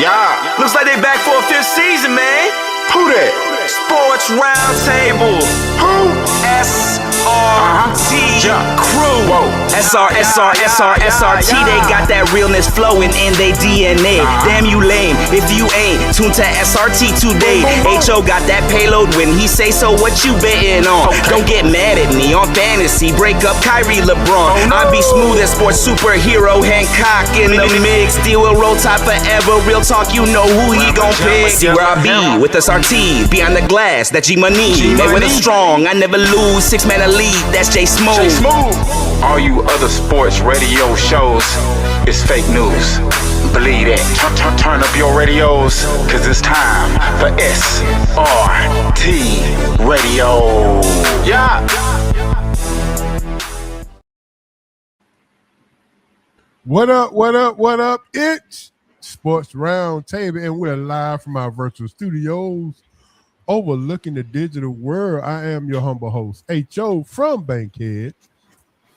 Yeah, looks like they back for a fifth season, man. Who that? Sports Roundtable. Who? SRT Crew. Whoa. SRT. They got that realness flowing in they DNA. Damn you lame if you ain't tuned to SRT today. HO got that payload when he say so. What you betting on? Don't get mad at me on fantasy. Break up Kyrie LeBron. I be smooth as sports superhero Hancock in the mix. Deal with roll tide forever. Real talk, you know who he gon' pick. See where I be with SRT behind the glass. That G-Money. They with a strong. I never lose. 6-man elite. That's J Smooth. All you other sports radio shows is fake news. Believe that. Turn up your radios, cause it's time for SRT Radio. Yeah. What up? It's Sports Roundtable, and we're live from our virtual studios overlooking the digital world. I am your humble host, H.O. from Bankhead.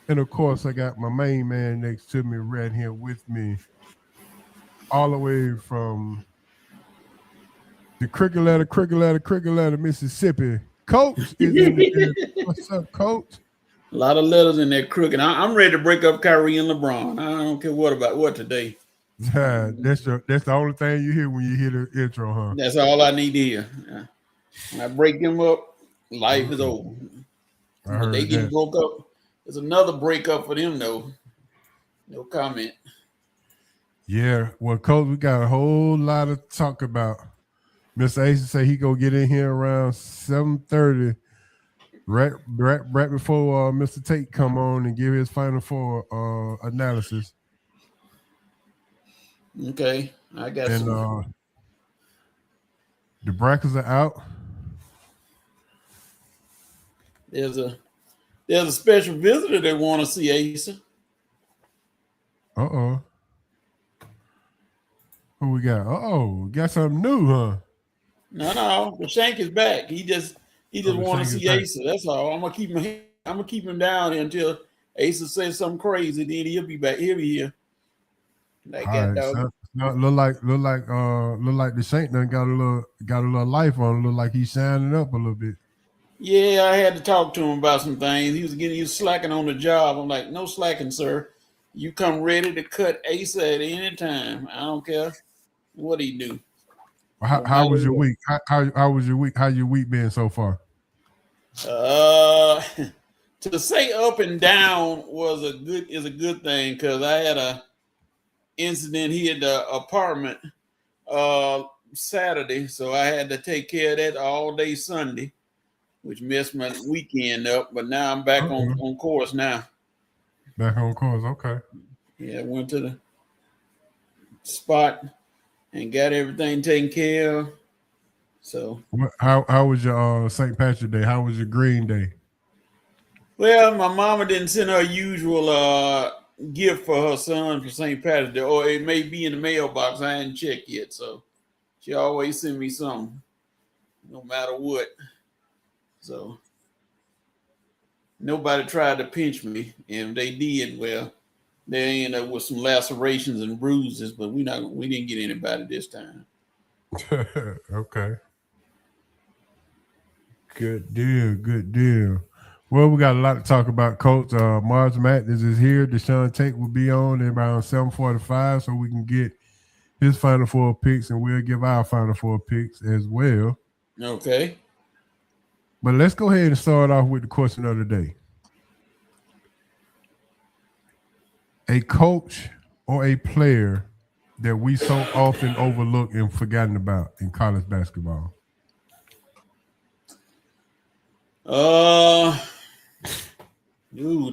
And of course, I got my main man next to me right here with me, all the way from the Cricket Letter, Mississippi. Coach is in the What's up, Coach? A lot of letters in that crook, and I'm ready to break up Kyrie and LeBron. I don't care what today. That's the only thing you hear when you hear the intro, huh? That's all I need to hear. When I break them up, life is over. When they get broke up, there's another breakup for them, though. No comment. Yeah, well, Coach, we got a whole lot to talk about. Mr. Ace say he gonna get in here around 7:30, right before Mr. Tate come on and give his Final Four analysis. Okay, I got and some. The brackets are out. There's a special visitor that want to see Asa. Who we got? Got something new, huh? No, the Shank is back. He just want to see Asa. That's all. I'm gonna keep him down until Asa says something crazy. Then he'll be back. He'll be here. Like that, dog. Look like the Shank done got a little life on him. Look like he's shining up a little bit. Yeah, I had to talk to him about some things. He was slacking on the job. I'm like, no slacking, sir. You come ready to cut Asa at any time. I don't care what he do. How was your week? How was your week? How your week been so far? To say up and down is a good thing, because I had a incident here at the apartment Saturday, so I had to take care of that all day Sunday, which messed my weekend up. But now I'm back on course now. Back on course, okay. Yeah, I went to the spot and got everything taken care of. So how was your St. Patrick's Day? How was your Green Day? Well, my mama didn't send her usual gift for her son for St. Patrick's Day, or it may be in the mailbox. I hadn't checked yet, so she always send me something, no matter what. So nobody tried to pinch me, and if they did, well, they ended up with some lacerations and bruises, but we didn't get anybody this time. Okay. Good deal. Well, we got a lot to talk about, Coach. March Madness is here. Deshaun Tate will be on at around 7:45, so we can get his Final Four picks, and we'll give our Final Four picks as well. Okay. But let's go ahead and start off with the question of the day. A coach or a player that we so often overlook and forgotten about in college basketball?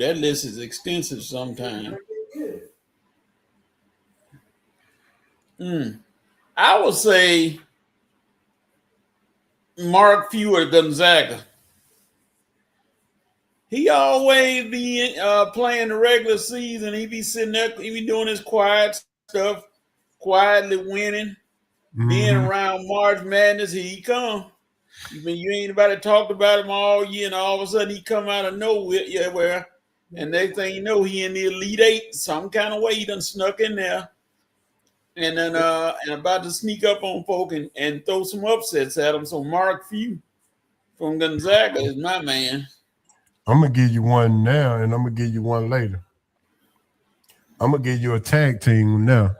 That list is extensive sometimes. I would say Mark Few at Gonzaga. He always be playing the regular season. He be sitting there, he be doing his quiet stuff, quietly winning. Then around March Madness, here he come. You ain't nobody talked about him all year, and all of a sudden he come out of nowhere, and next thing you know, he in the Elite Eight some kind of way. He done snuck in there, and then and about to sneak up on folk and throw some upsets at them. So Mark Few from Gonzaga is my man. I'm gonna give you one now, and I'm gonna give you one later. I'm gonna give you a tag team now.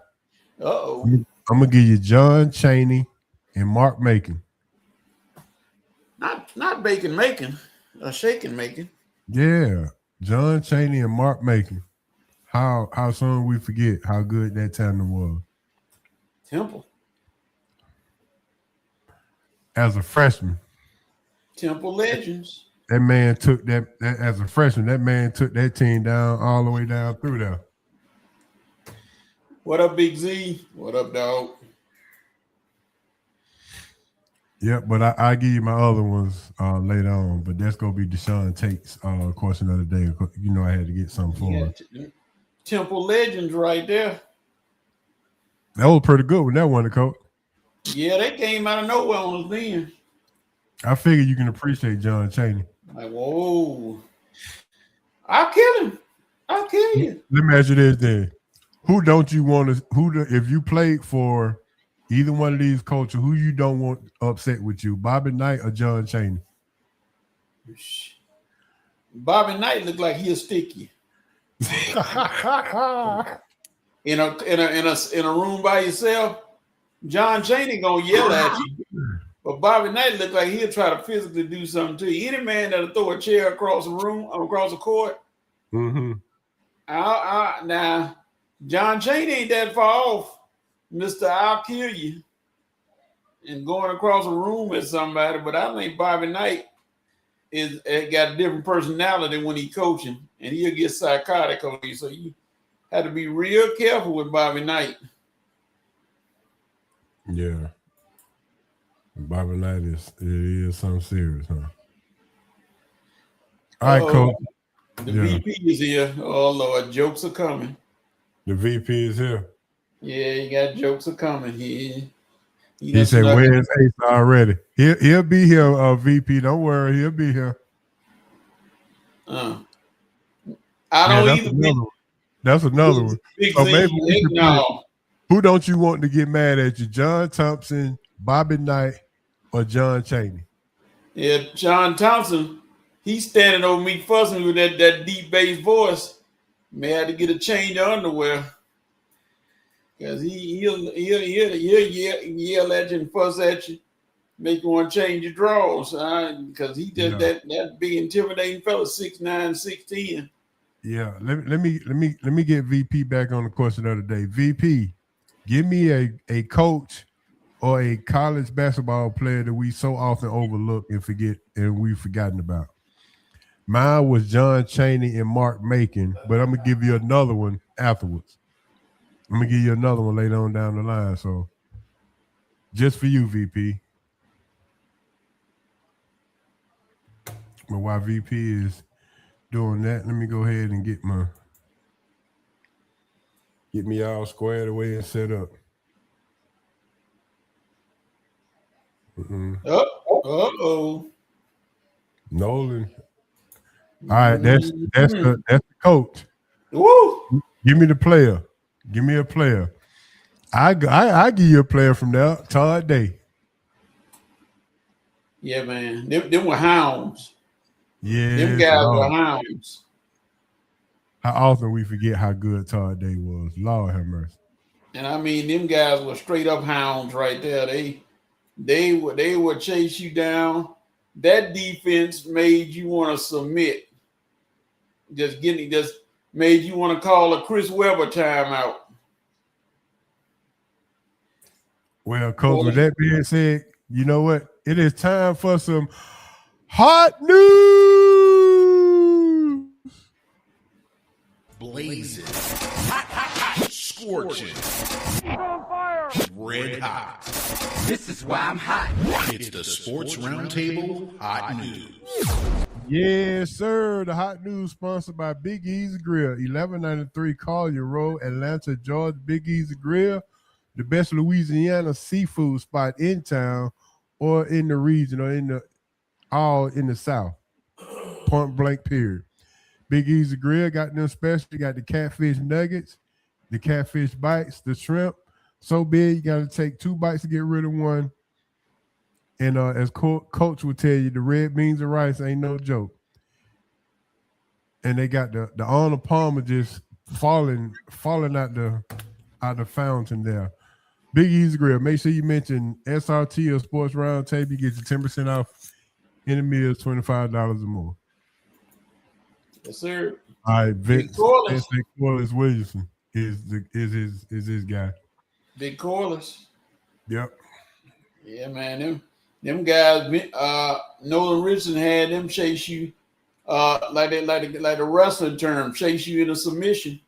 Uh-oh. I'm gonna give you John Chaney and Mark Macon. Not bacon making, shaking making. Yeah, John Chaney and Mark Macon. How soon we forget how good that tandem was. Temple. As a freshman. Temple legends. That man took that as a freshman. That man took that team down all the way down through there. What up, Big Z? What up, dog? Yeah, but I give you my other ones later on. But that's gonna be Deshaun Tate's question of the day. You know, I had to get something for him. Temple legends right there. That was pretty good when that one, the coach. Yeah, they came out of nowhere on us then. I figure you can appreciate John Chaney. Like, whoa. I'll kill him. I'll kill you. Let me ask you this then. Who don't you want to if you played for either one of these coaches, who you don't want upset with you, Bobby Knight or John Chaney? Bobby Knight looked like he'll stick you. in a room by yourself, John Chaney gonna yell at you. But Bobby Knight looked like he'll try to physically do something to you. Any man that'll throw a chair across the room, across the court. Mm-hmm. Now, John Chaney ain't that far off, Mr. I'll kill you. And going across a room with somebody, but I think Bobby Knight got a different personality when he's coaching, and he'll get psychotic on you. So you had to be real careful with Bobby Knight. Yeah. Bobby Knight is something serious, huh? All right, Coach. The VP is here. Oh, Lord, jokes are coming. The VP is here. Yeah, you got jokes are coming. He said, "Where's Ace already? He'll be here, VP. Don't worry, he'll be here." I don't either. That's another one. So maybe we can play. Who don't you want to get mad at you? John Thompson, Bobby Knight, or John Chaney? Yeah, John Thompson. He's standing over me fussing with that deep bass voice. May have to get a change of underwear. Because he'll yell at you and fuss at you, make you want to change your drawers. Because he just that big intimidating fella, 6'9", 6'10". Yeah, let me get VP back on the question of the day. VP, give me a coach or a college basketball player that we so often overlook and forget and we've forgotten about. Mine was John Chaney and Mark Macon, but I'm gonna give you another one afterwards. I'm gonna give you another one later on down the line. So just for you, VP. But while VP is doing that, let me go ahead and get me all squared away and set up. Uh-oh. Nolan. All right, that's the coach. Woo! Give me the player. Give me a player. I give you a player from there, Todd Day. Yeah, man. Them were hounds. Yeah. Them guys were hounds. How often we forget how good Todd Day was. Lord have mercy. And I mean, them guys were straight up hounds right there. They would chase you down. That defense made you want to submit. Just made you want to call a Chris Webber timeout. Well, Coach, with that being said, you know what? It is time for some hot news. Blazing. Hot. Scorching. On fire. Red hot. This is why I'm hot. It's the Sports Roundtable Hot News. Yes, sir. The hot news sponsored by Big Easy Grill, 1193 Collier Road, Atlanta, Georgia. Big Easy Grill, the best Louisiana seafood spot in town or in the region or in the South. Point blank, period. Big Easy Grill got them special. You got the catfish nuggets, the catfish bites, the shrimp, so big you got to take 2 bites to get rid of one. And as coach would tell you, the red beans and rice ain't no joke. And they got the Arnold Palmer just falling out the fountain there. Big Easy Grill. Make sure you mention SRT or Sports Roundtable. You get your 10% off any meals, $25 or more. Yes, sir. All right, Big Corliss. Corliss Williamson is his guy. Big Corliss. Yep. Yeah, man. Them guys. Nolan Richardson had them chase you, like a wrestling term, chase you into submission.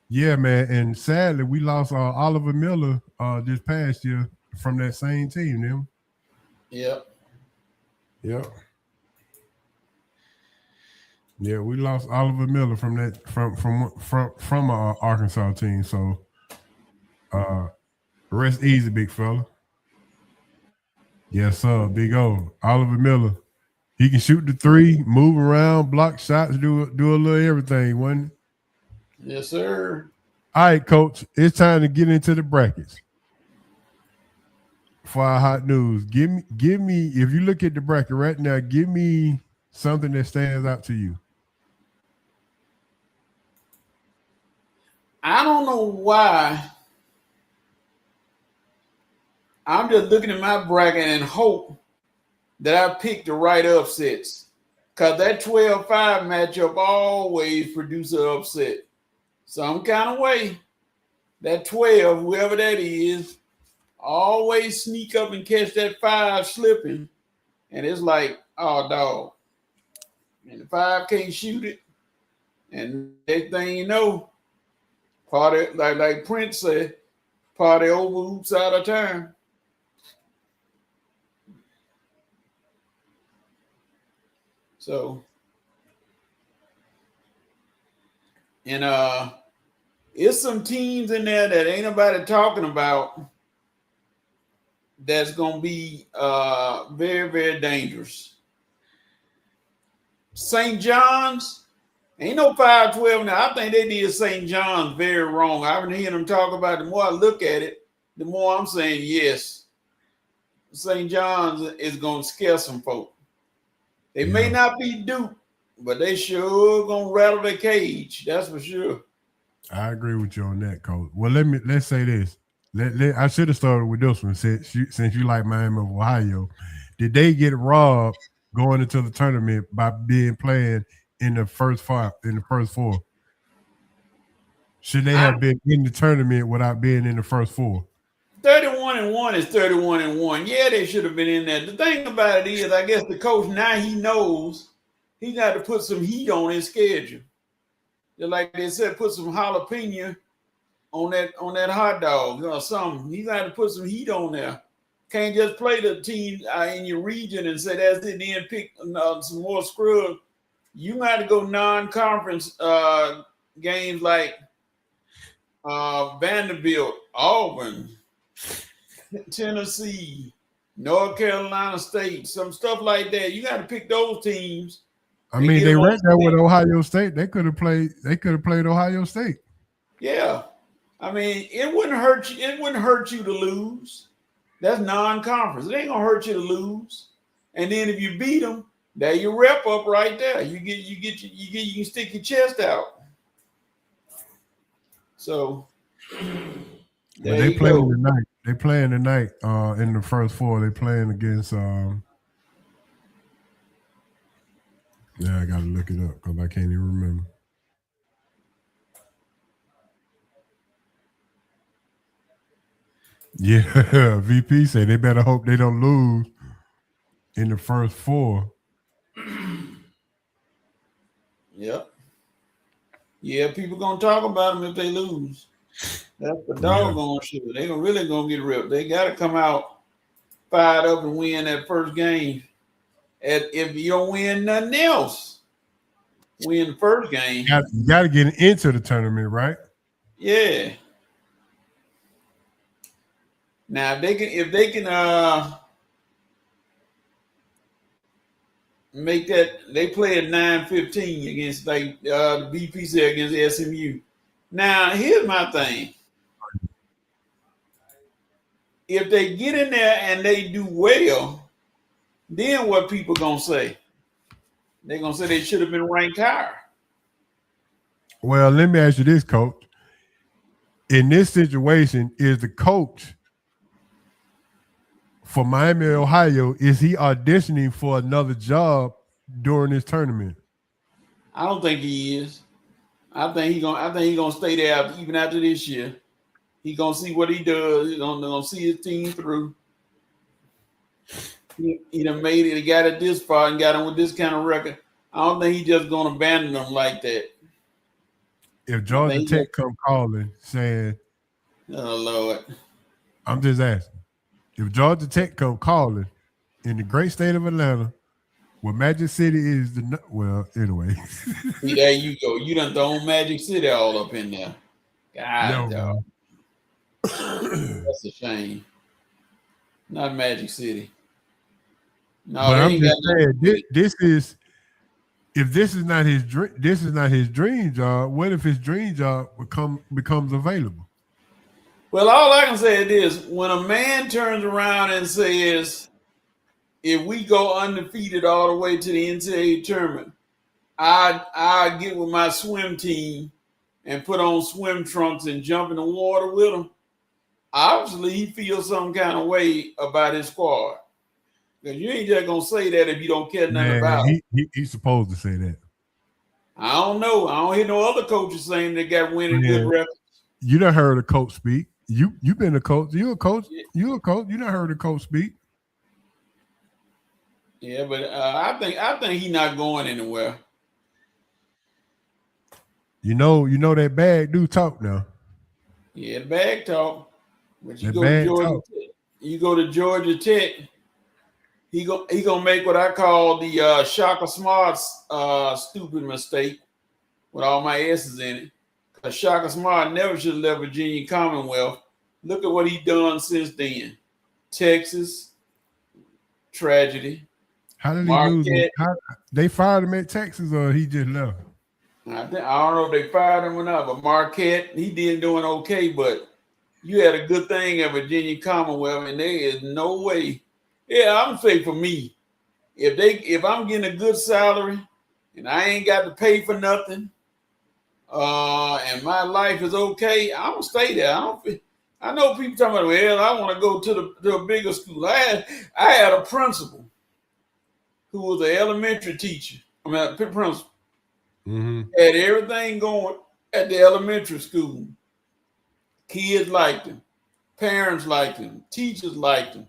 Yeah, man. And sadly, we lost Oliver Miller this past year from that same team. Them. Yep. Yeah, we lost Oliver Miller from that from our Arkansas team. So, rest easy, big fella. Yes, sir, Big O. Oliver Miller. He can shoot the 3, move around, block shots, do a little everything, wasn't he? Yes, sir. All right, Coach. It's time to get into the brackets for our hot news. Give me. If you look at the bracket right now, give me something that stands out to you. I don't know why. I'm just looking at my bracket and hope that I picked the right upsets. Because that 12-5 matchup always produces an upset. Some kind of way, that 12, whoever that is, always sneak up and catch that 5 slipping. And it's like, oh, dog. And the 5 can't shoot it. And next thing you know, party, like Prince said, party over, oops, out of time. So, and it's some teams in there that ain't nobody talking about that's going to be very, very dangerous. St. John's, ain't no 5-12 now. I think they did St. John's very wrong. I've been hearing them talk about it. The more I look at it, the more I'm saying yes. St. John's is going to scare some folk. They may not be Duke, but they sure going to rattle the cage. That's for sure. I agree with you on that, Coach. Well, let's say this. I should have started with this one since you like Miami of Ohio. Did they get robbed going into the tournament by being playing in the first 4? Should they have been in the tournament without being in the first 4? 31-1 is 31-1. Yeah, they should have been in there. The thing about it is, I guess the coach now he knows he got to put some heat on his schedule. Just like they said, put some jalapeno on that hot dog or something. He got to put some heat on there. Can't just play the team in your region and say that's it. Then pick some more scrubs. You got to go non-conference games like Vanderbilt, Auburn, Tennessee, North Carolina State, some stuff like that. You got to pick those teams. I mean, they right there with Ohio State. They could have played Ohio State. Yeah. I mean, it wouldn't hurt you. It wouldn't hurt you to lose. That's non-conference. It ain't gonna hurt you to lose. And then if you beat them, there you rep up right there. You can stick your chest out. So they playing tonight. They playing tonight in the first 4. They playing against I gotta look it up because I can't even remember. Yeah, VP say they better hope they don't lose in the first 4. Yep. Yeah, people gonna talk about them if they lose. That's the doggone shit. They really gonna get ripped. They gotta come out fired up and win that first game. And if you don't win nothing else, win the first game. You gotta get into the tournament, right? Yeah. Now if they can make that, they play at 9:15 against the BPC against SMU. Now here's my thing. if they get in there and they do well, then what people gonna say? They're gonna say they should have been ranked higher. Well, let me ask you this, Coach. In this situation, is the coach for Miami, Ohio, is he auditioning for another job during this tournament? I don't think he is. I think he gonna stay there even after this year. He gonna see what he does. He's gonna see his team through. He done made it. He got it this far and got him with this kind of record. I don't think he just gonna abandon them like that. If Georgia Tech come calling saying, "Oh Lord," I'm just asking. If Georgia Tech come calling in the great state of Atlanta, where Magic City is anyway. See, there you go. You done thrown Magic City all up in there. God, no, that's a shame. Not Magic City. No, but I'm just saying, this is if this is not his dream. This is not his dream job. What if his dream job becomes available? Well, all I can say is this: when a man turns around and says, "If we go undefeated all the way to the NCAA tournament, I get with my swim team and put on swim trunks and jump in the water with them," obviously he feels some kind of way about his squad. Because you ain't just gonna say that if you don't care nothing about it. He's supposed to say that. I don't know. I don't hear no other coaches saying they got winning good records. You done heard a coach speak. You've been a coach. You a coach. You a coach. You done heard a coach speak. Yeah, but I think he's not going anywhere. You know that bag do talk now. Yeah, the bag talk. But you go to Georgia Tech. You go to Georgia Tech. He gonna make what I call the Shaka Smart stupid mistake with all my S's in it. Because Shaka Smart never should have left Virginia Commonwealth. Look at what he done since then. Texas, tragedy. How did he lose? They fired him at Texas, or he just left? I don't know if they fired him or not, but Marquette, he did doing okay. But you had a good thing at Virginia Commonwealth, and there is no way. Yeah, I'm saying for me, if I'm getting a good salary and I ain't got to pay for nothing, and my life is okay, I'm gonna stay there. I know people talking about, well, I want to go to a bigger school. I had a principal who was an elementary teacher. A principal. Mm-hmm. Had everything going at the elementary school. Kids liked him, parents liked him, teachers liked him.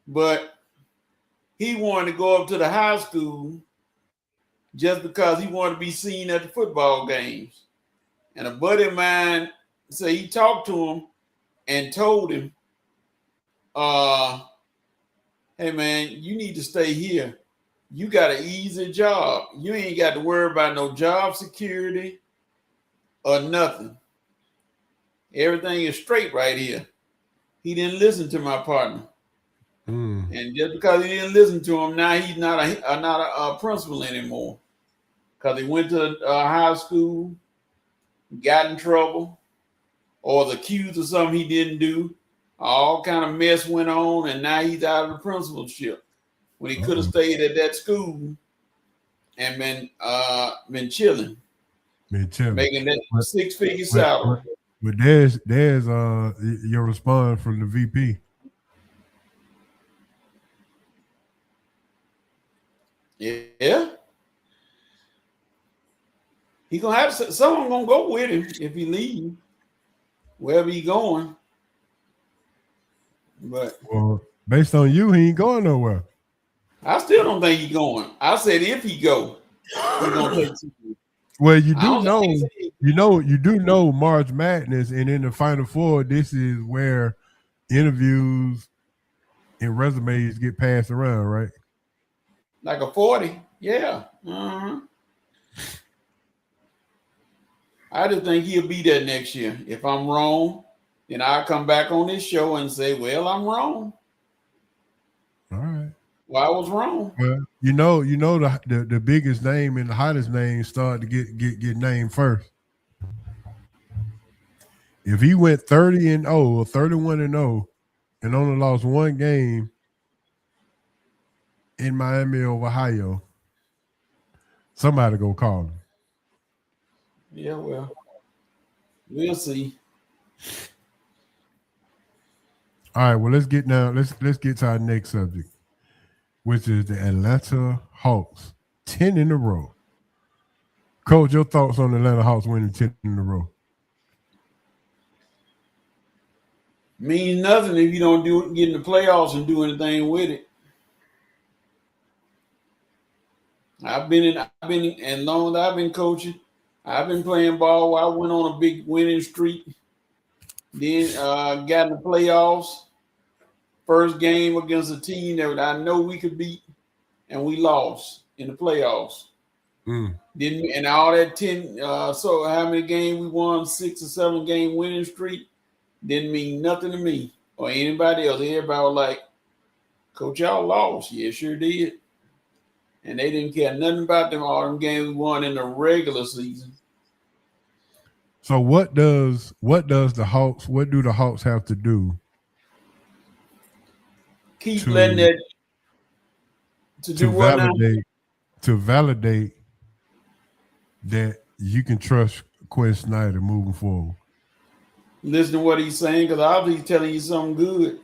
But he wanted to go up to the high school just because he wanted to be seen at the football games. And a buddy of mine said he talked to him and told him, hey, man, you need to stay here. You got an easy job. You ain't got to worry about no job security or nothing. Everything is straight right here. He didn't listen to my partner. And just because he didn't listen to him, now he's not a principal anymore. Because he went to high school, got in trouble, or was accused of something he didn't do. All kind of mess went on, and now he's out of the principalship. When he could have stayed at that school and been chilling. Making that 6-figure salary. But there's your response from the VP. Yeah. He gonna have someone gonna go with him if he leaves, wherever he going. But based on you, he ain't going nowhere. I still don't think he's going. I said if he go, he's gonna take two. Well, you do know March Madness, and in the Final Four, this is where interviews and resumes get passed around, right? Like a 40, yeah. Uh-huh. I just think he'll be there next year. If I'm wrong, then I'll come back on this show and say, well, I'm wrong. All right. Well, I was wrong. Well, you know the biggest name and the hottest name started to get named first. If he went 30-0 or 31-0 and only lost one game in Miami over Ohio, somebody go call him. Yeah, well, we'll see. All right, well, let's get to our next subject, which is the Atlanta Hawks, 10 in a row. Coach, your thoughts on the Atlanta Hawks winning 10 in a row? Means nothing if you don't get in the playoffs and do anything with it. And long as I've been coaching, I've been playing ball. I went on a big winning streak. Then got in the playoffs. First game against a team that I know we could beat, and we lost in the playoffs. Then and all that 10. So how many games we won? 6 or 7 game winning streak didn't mean nothing to me or anybody else. Everybody was like, "Coach, y'all lost." Yeah, sure did. And they didn't care nothing about them all them games we won in the regular season. So what do the Hawks have to do? Keep letting that to validate that you can trust Quinn Snyder moving forward. Listen to what he's saying, because obviously he's telling you something good.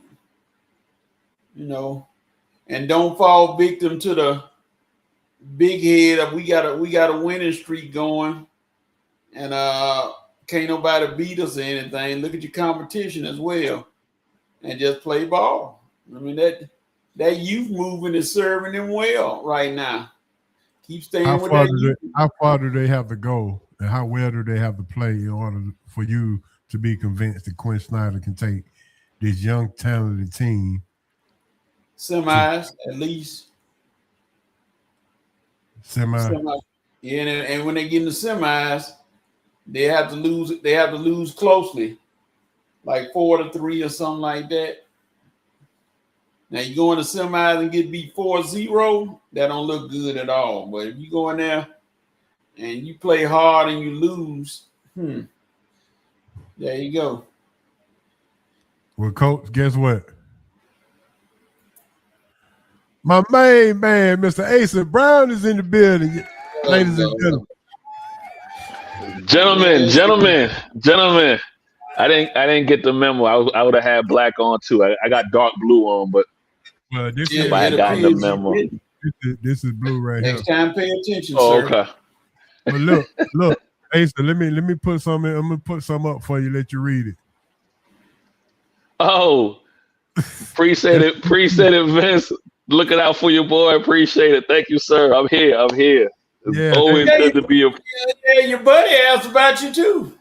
And don't fall victim to the big head of we got a winning streak going, and can't nobody beat us or anything. Look at your competition as well, and just play ball. I mean that youth movement is serving them well right now. Keep staying with that. How far do they have to go, and how well do they have to play in order for you to be convinced that Quinn Snyder can take this young, talented team? Semis, at least. Semi. Yeah, and when they get in the semis, they have to lose. They have to lose closely, like 4-3 or something like that. Now you go in the semis and get beat 4-0, that don't look good at all. But if you go in there and you play hard and you lose, there you go. Well, Coach, guess what? My main man, Mr. Asa Brown, is in the building, ladies and gentlemen. Gentlemen. I didn't get the memo. I would have had black on too. I got dark blue on, but I got the memo. This is blue right here. Next time, pay attention, sir. Okay. But look, Asa, let me put some in. I'm gonna put some up for you. Let you read it. Oh, appreciate it, Vince. Looking out for your boy. Appreciate it. Thank you, sir. I'm here. It's always good to be a. Yeah, your buddy asked about you too.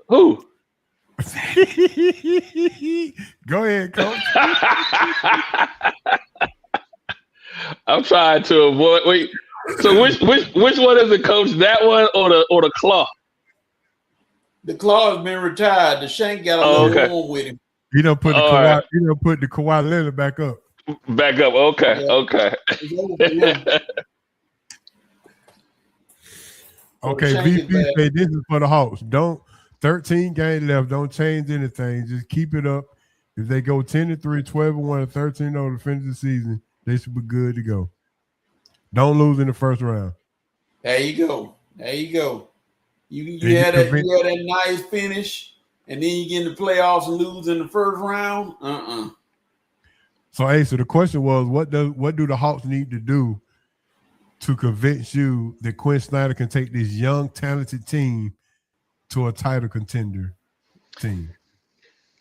Who? Go ahead, Coach. I'm trying to avoid. Wait. So which one is it, Coach? That one or the claw? The claw has been retired. The shank got a little warm with him. You don't put the Kawhi Leonard back up. Back up. Okay. Yeah. Okay. Okay. VP say this is for the Hawks. 13 games left. Don't change anything. Just keep it up. If they go 10-3, 12-1, 13-0 to finish the season, they should be good to go. Don't lose in the first round. There you go. You had that nice finish, and then you get in the playoffs and lose in the first round. So, Asa, the question was, what do the Hawks need to do to convince you that Quinn Snyder can take this young, talented team to a title contender team?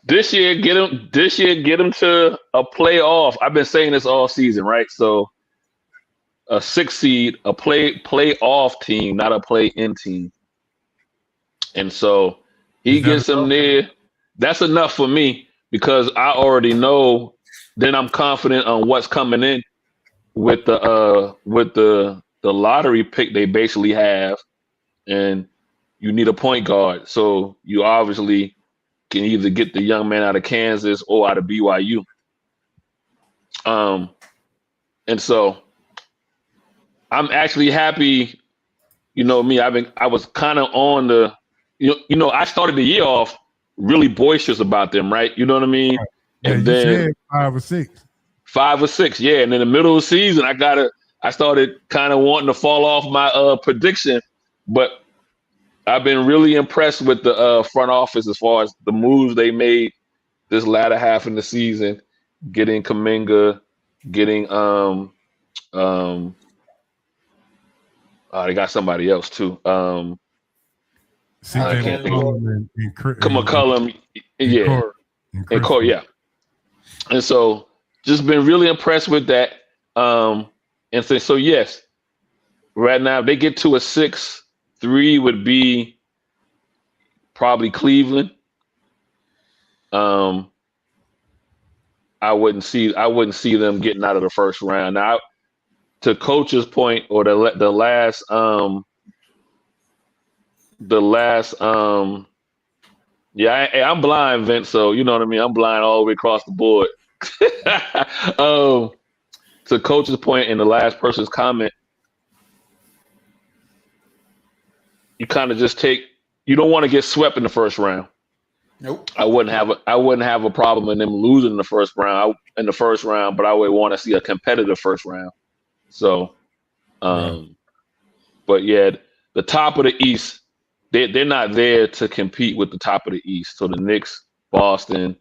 This year, get them to a playoff. I've been saying this all season, right? So, a 6 seed, a playoff team, not a play-in team. And so he gets them there. That's enough for me because I already know. Then I'm confident on what's coming in with the lottery pick they basically have, and you need a point guard. So you obviously can either get the young man out of Kansas or out of BYU. And so I'm actually happy. You know me. I was kind of on the. I started the year off really boisterous about them, right? You know what I mean? Right. Yeah, And you then said 5 or 6. 5 or 6, yeah. And in the middle of the season, I started kind of wanting to fall off my prediction, but I've been really impressed with the front office as far as the moves they made this latter half of the season, getting Kuminga, getting they got somebody else too. CJ can't think of McCollum and McCollum, yeah, Corey. and Corey, yeah. And so just been really impressed with that. And so yes, right now if they get to a 6-3 would be probably Cleveland. I wouldn't see them getting out of the first round. Now, to Coach's point, or the last I'm blind, Vince. So you know what I mean. I'm blind all the way across the board. To Coach's point and the last person's comment, you kind of just you don't want to get swept in the first round. Nope. I wouldn't have a problem in them losing in the first round. But I would want to see a competitive first round. So, but yeah, the top of the East, they're not there to compete with the top of the East. So the Knicks, Boston,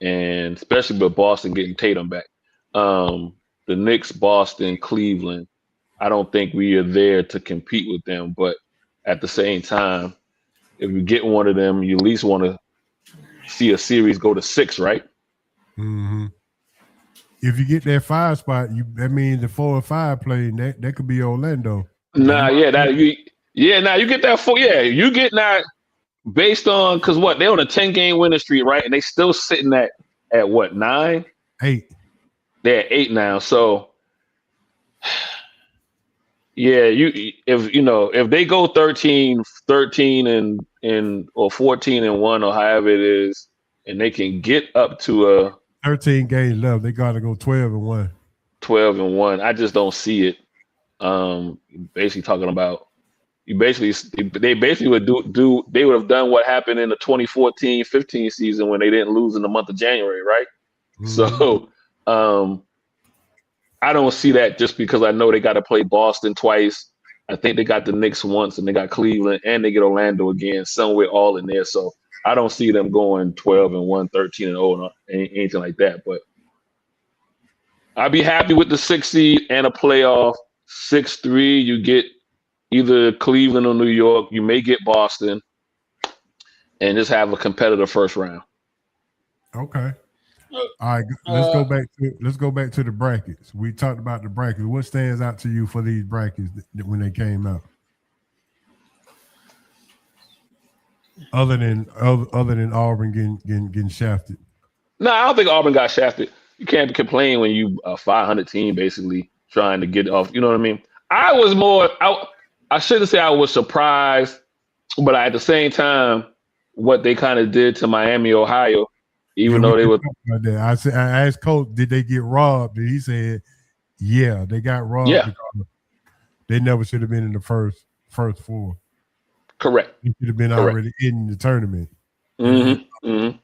and especially with Boston getting Tatum back, the Knicks, Boston, Cleveland, I don't think we are there to compete with them. But at the same time, if you get one of them, you at least want to see a series go to 6, right? Mm-hmm. If you get that 5 spot, that means the 4 or 5 play. That could be Orlando. You get that 4. Yeah, you get that based on because they're on a 10-game winning streak, right? And they still sitting at what 9? 8. They're at 8 now. So yeah, if they go 13 and or 14-1 or however it is, and they can get up to a 13 games left, they got to go 12-1. 12-1. I just don't see it. Basically talking about they basically would they would have done what happened in the 2014-15 season when they didn't lose in the month of January, right? Mm-hmm. So I don't see that just because I know they got to play Boston twice. I think they got the Knicks once and they got Cleveland and they get Orlando again, somewhere all in there. So I don't see them going 12-1, 13-0, or anything like that. But I'd be happy with the 6 seed and a playoff. 6-3, you get either Cleveland or New York. You may get Boston, and just have a competitive first round. Okay. All right, let's go back to the brackets. We talked about the brackets. What stands out to you for these brackets when they came out? Other than Auburn getting shafted. No, I don't think Auburn got shafted. You can't complain when you a 500 team basically trying to get off. You know what I mean? I shouldn't say I was surprised, but at the same time, what they kind of did to Miami, Ohio, even though they were. I asked Coach, did they get robbed? And he said, yeah, they got robbed. Yeah. Because they never should have been in the first 4. Correct. They should have been already in the tournament. Mm-hmm. Mm-hmm.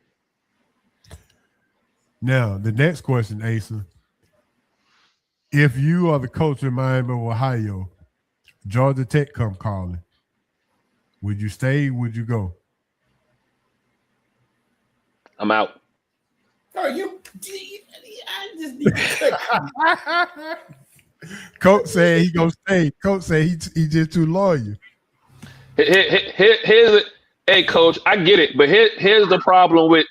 Now, the next question, Asa. If you are the coach in Miami, Ohio, Georgia Tech come calling, would you stay? Would you go? I'm out. Oh, I just need to Coach said he gonna stay. Coach said he just too loyal. Here's it. Hey, Coach, I get it, but here's the problem with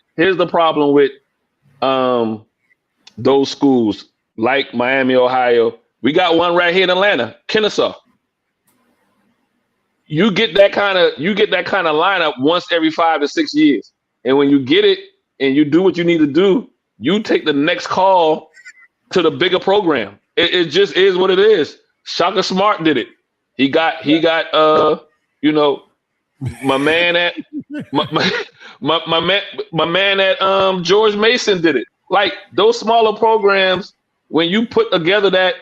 those schools like Miami, Ohio. We got one right here in Atlanta, Kennesaw. You get that kind of lineup once every 5 to 6 years, and when you get it and you do what you need to do, you take the next call to the bigger program. It just is what it is. Shaka Smart did it. He got my man at my man at George Mason did it. Like those smaller programs, when you put together that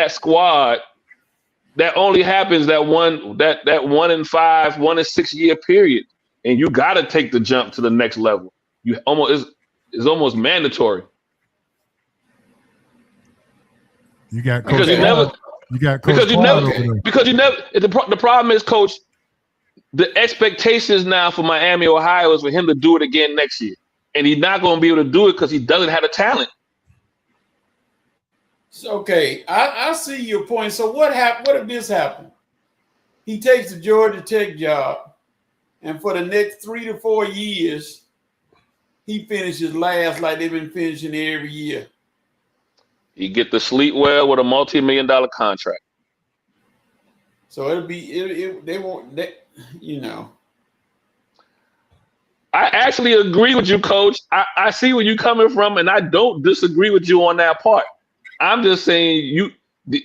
squad, that only happens that 1 in 5, 1 in 6 year period. and you got to take the jump to the next level. You almost it's almost mandatory. You got Because Coach you never Quad. You got Coach because you Quad never over there. because you never the problem is, Coach, the expectations now for Miami, Ohio is for him to do it again next year. And he's not going to be able to do it because he doesn't have the talent. Okay, I see your point. So what if this happened? He takes the Georgia Tech job, and for the next 3 to 4 years, he finishes last like they've been finishing every year. He get to sleep well with a multi-million-dollar contract. So it'll be they won't I actually agree with you, Coach. I see where you're coming from, and I don't disagree with you on that part. I'm just saying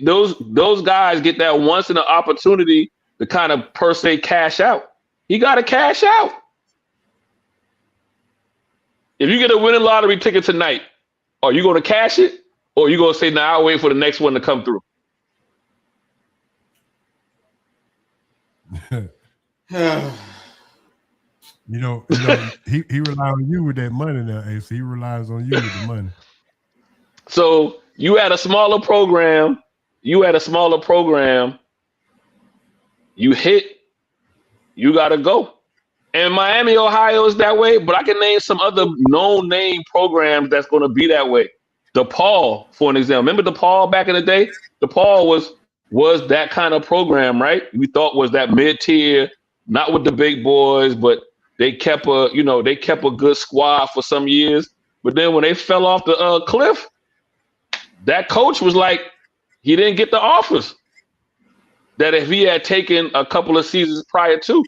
those guys get that once in an opportunity to kind of per se cash out. He got to cash out. If you get a winning lottery ticket tonight, are you going to cash it, or are you going to say, "Nah, I'll wait for the next one to come through"? You know, he relies on you with that money now, Ace. He relies on you with the money. So you had a smaller program. You hit. You got to go. And Miami, Ohio is that way. But I can name some other known name programs that's going to be that way. DePaul, for an example. Remember DePaul back in the day? DePaul was that kind of program, right? We thought was that mid-tier, not with the big boys, but they kept a good squad for some years. But then when they fell off the cliff, that coach was like, he didn't get the offers that if he had taken a couple of seasons prior to.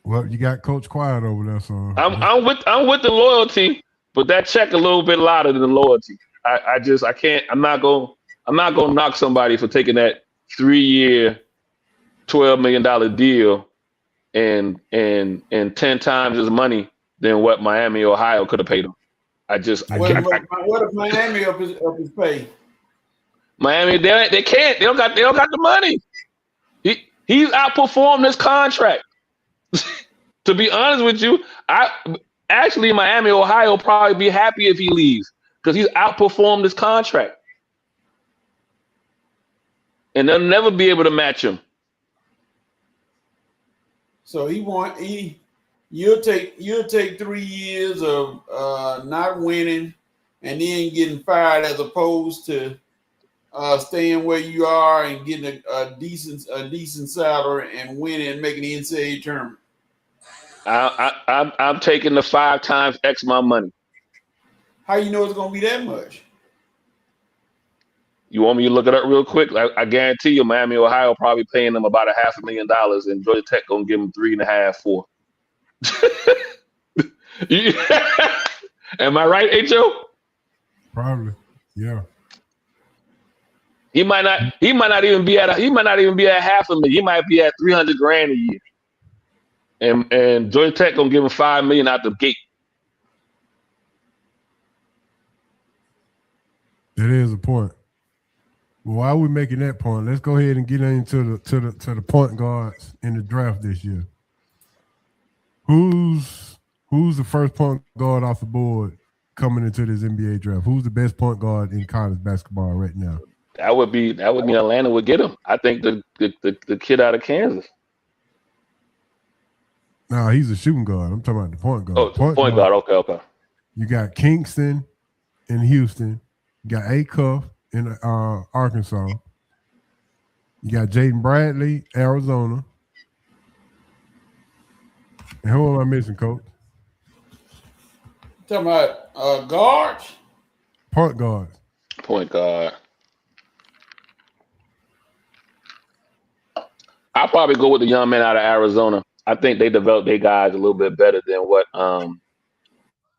Well, you got Coach Quiet over there, so I'm with the loyalty, but that check a little bit louder than the loyalty. I can't. I'm not gonna knock somebody for taking that 3-year, $12 million deal and 10 times as money than what Miami, Ohio could have paid him. What if Miami up his pay? Miami, they can't. They don't got the money. He's outperformed this contract. To be honest with you, Miami, Ohio will probably be happy if he leaves because he's outperformed this contract. And they'll never be able to match him. So you'll take 3 years of not winning and then getting fired as opposed to staying where you are and getting a decent salary and winning and making the NCAA tournament. I'm taking the 5 times X my money. How you know it's gonna be that much? You want me to look it up real quick? I guarantee you, Miami, Ohio probably paying them about $500,000, and Georgia Tech gonna give them 3.5, 4. Am I right, H.O.? probably, yeah. He might not even be at $500,000. He might be at $300,000 a year. And Georgia Tech gonna give him $5 million out the gate. That is a point. Well, while we're making that point, let's go ahead and get into the point guards in the draft this year. Who's the first point guard off the board coming into this NBA draft? Who's the best point guard in college basketball right now? That would be Atlanta would get him. I think the kid out of Kansas. No, he's a shooting guard. I'm talking about the point guard. Oh, point guard. Okay. You got Kingston in Houston. You got Acuff in Arkansas. You got Jaden Bradley, Arizona. And who am I missing, Coach? Talking about guards? Point guard. Point guard. I'll probably go with the young man out of Arizona. I think they developed their guys a little bit better than what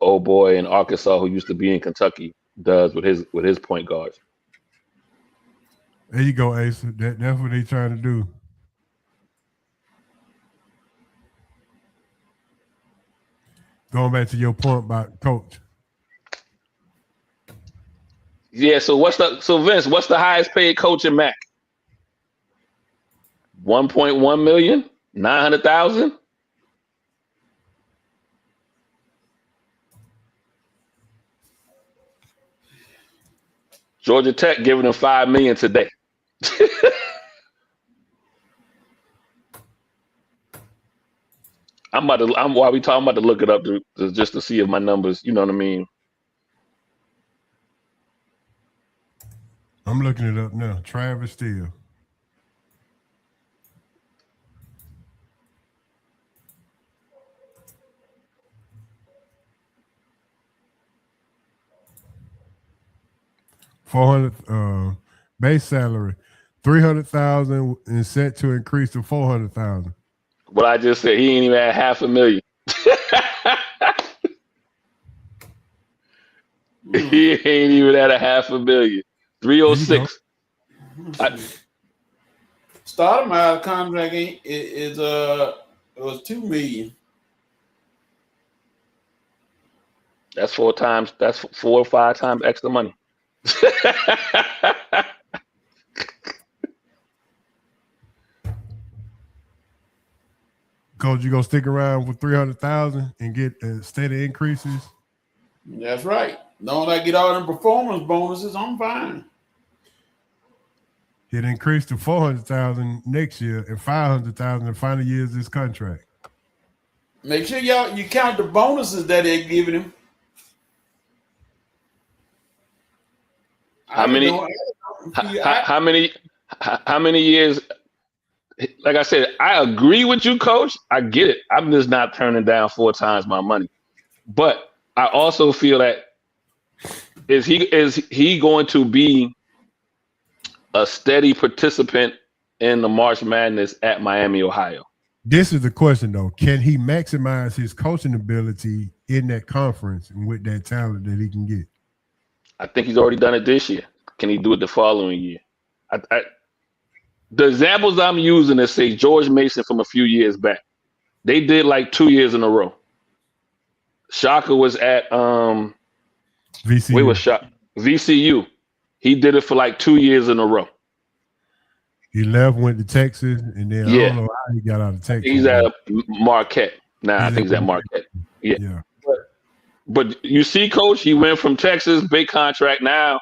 old boy in Arkansas who used to be in Kentucky does with his point guards. There you go, Ace. That's what they're trying to do. Going back to your point about coach. Yeah, so Vince, what's the highest paid coach in MAC? 1.1 million, 900,000. Georgia Tech giving him $5 million today. I'm about to look it up just to see if my numbers, you know what I mean. I'm looking it up now. Travis Steele. $400 base salary, $300,000 and set to increase to $400,000. What I just said, he ain't even at $500,000. He ain't even at $500,000. 306. Starting out contract it was $2 million. That's 4 times. That's 4 or 5 times extra money. Coach, you gonna stick around with $300,000 and get steady increases? That's right. Long as I get all them performance bonuses, I'm fine. It increased to $400,000 next year and $500,000 the final years of this contract. Make sure you count the bonuses that they're giving him. How many years? Like I said, I agree with you, Coach. I get it. I'm just not turning down 4 times my money. But I also feel that is he going to be a steady participant in the March Madness at Miami, Ohio? This is the question, though. Can he maximize his coaching ability in that conference and with that talent that he can get? I think he's already done it this year. Can he do it the following year? The examples I'm using is, say, George Mason from a few years back. They did like 2 years in a row. Shaka was at VCU. Where was Shaka? VCU. He did it for like 2 years in a row. He left, went to Texas, and then I don't know how he got out of Texas. He's at Marquette. I think he's at Marquette. Yeah. But you see, Coach, he went from Texas, big contract. Now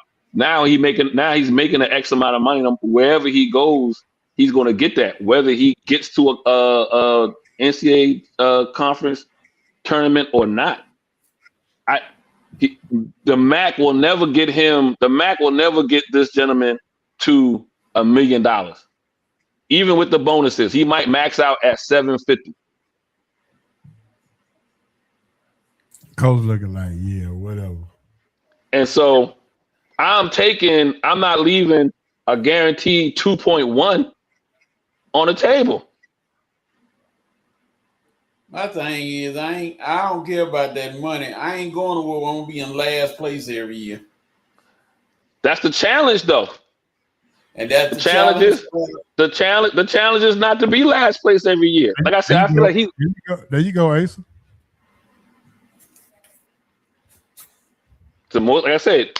he's making an X amount of money. Wherever he goes, he's going to get that. Whether he gets to a NCAA conference tournament or not, the MAC will never get him. The MAC will never get this gentleman to $1 million, even with the bonuses. He might max out at $750. Coach looking like, yeah, whatever. And so I'm not leaving a guaranteed 2.1 on the table. My thing is, I don't care about that money. I ain't going to where I'm gonna be in last place every year. That's the challenge, though. And that's the challenge. The challenge is not to be last place every year. Like I said, I feel like there you go, Asa. The most, like I said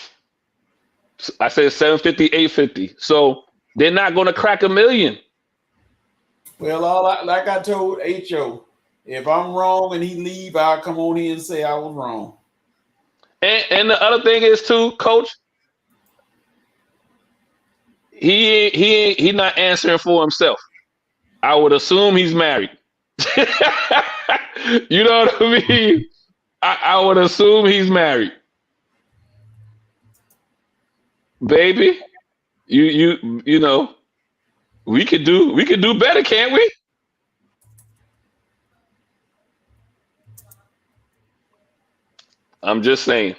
750, 850. So they're not going to crack $1 million. Well, like I told H.O., if I'm wrong and he leave, I'll come on here and say I was wrong. And the other thing is too, Coach, he not answering for himself. I would assume he's married. You know what I mean? I would assume he's married. Baby, you know, we could do better, can't we? I'm just saying.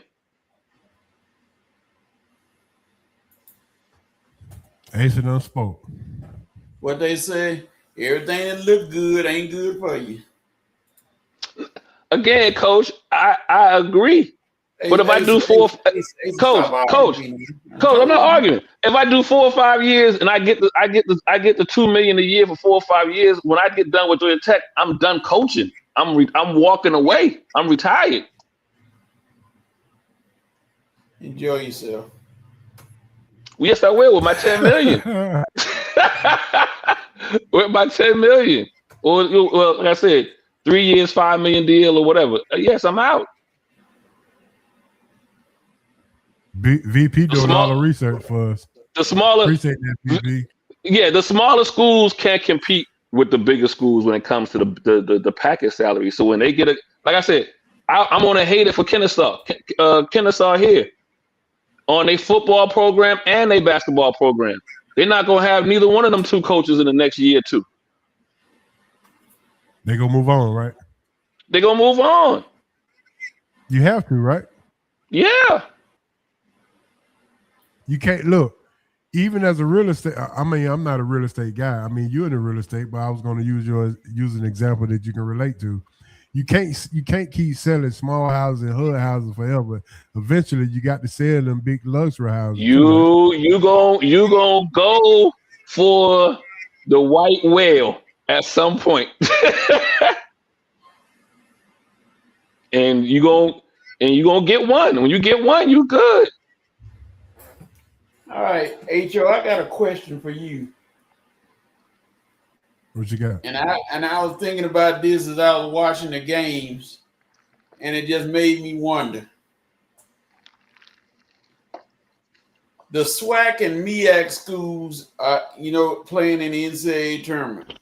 Asa done spoke. What they say, everything that look good ain't good for you. Again, Coach, I agree. But if I do Coach, I'm not arguing. If I do 4 or 5 years and I get the $2 million a year for 4 or 5 years, when I get done with Georgia Tech, I'm done coaching. I'm walking away. I'm retired. Enjoy yourself. Yes, I will with my $10 million. We're about 10 million. Or well, like I said, 3 years, $5 million deal or whatever. Yes, I'm out. VP doing all the research for us. The smaller, appreciate that, VP. Yeah, the smaller schools can't compete with the bigger schools when it comes to the package salary. So when they get like I said, I'm gonna hate it for Kennesaw. Kennesaw here on their football program and their basketball program. They're not gonna have neither one of them two coaches in the next year or two. They gonna move on, right? They're gonna move on. You have to, right? Yeah. You can't look. Even as a real estate, I mean, I'm not a real estate guy. I mean, you're in the real estate, but I was going to use an example that you can relate to. You can't keep selling small houses and hood houses forever. Eventually, you got to sell them big luxury houses. You gonna go for the white whale at some point, and you gonna get one. When you get one, you good. All right, H.O., I got a question for you. What you got? And I was thinking about this as I was watching the games, and it just made me wonder. The SWAC and MEAC schools are, playing in the NCAA tournament.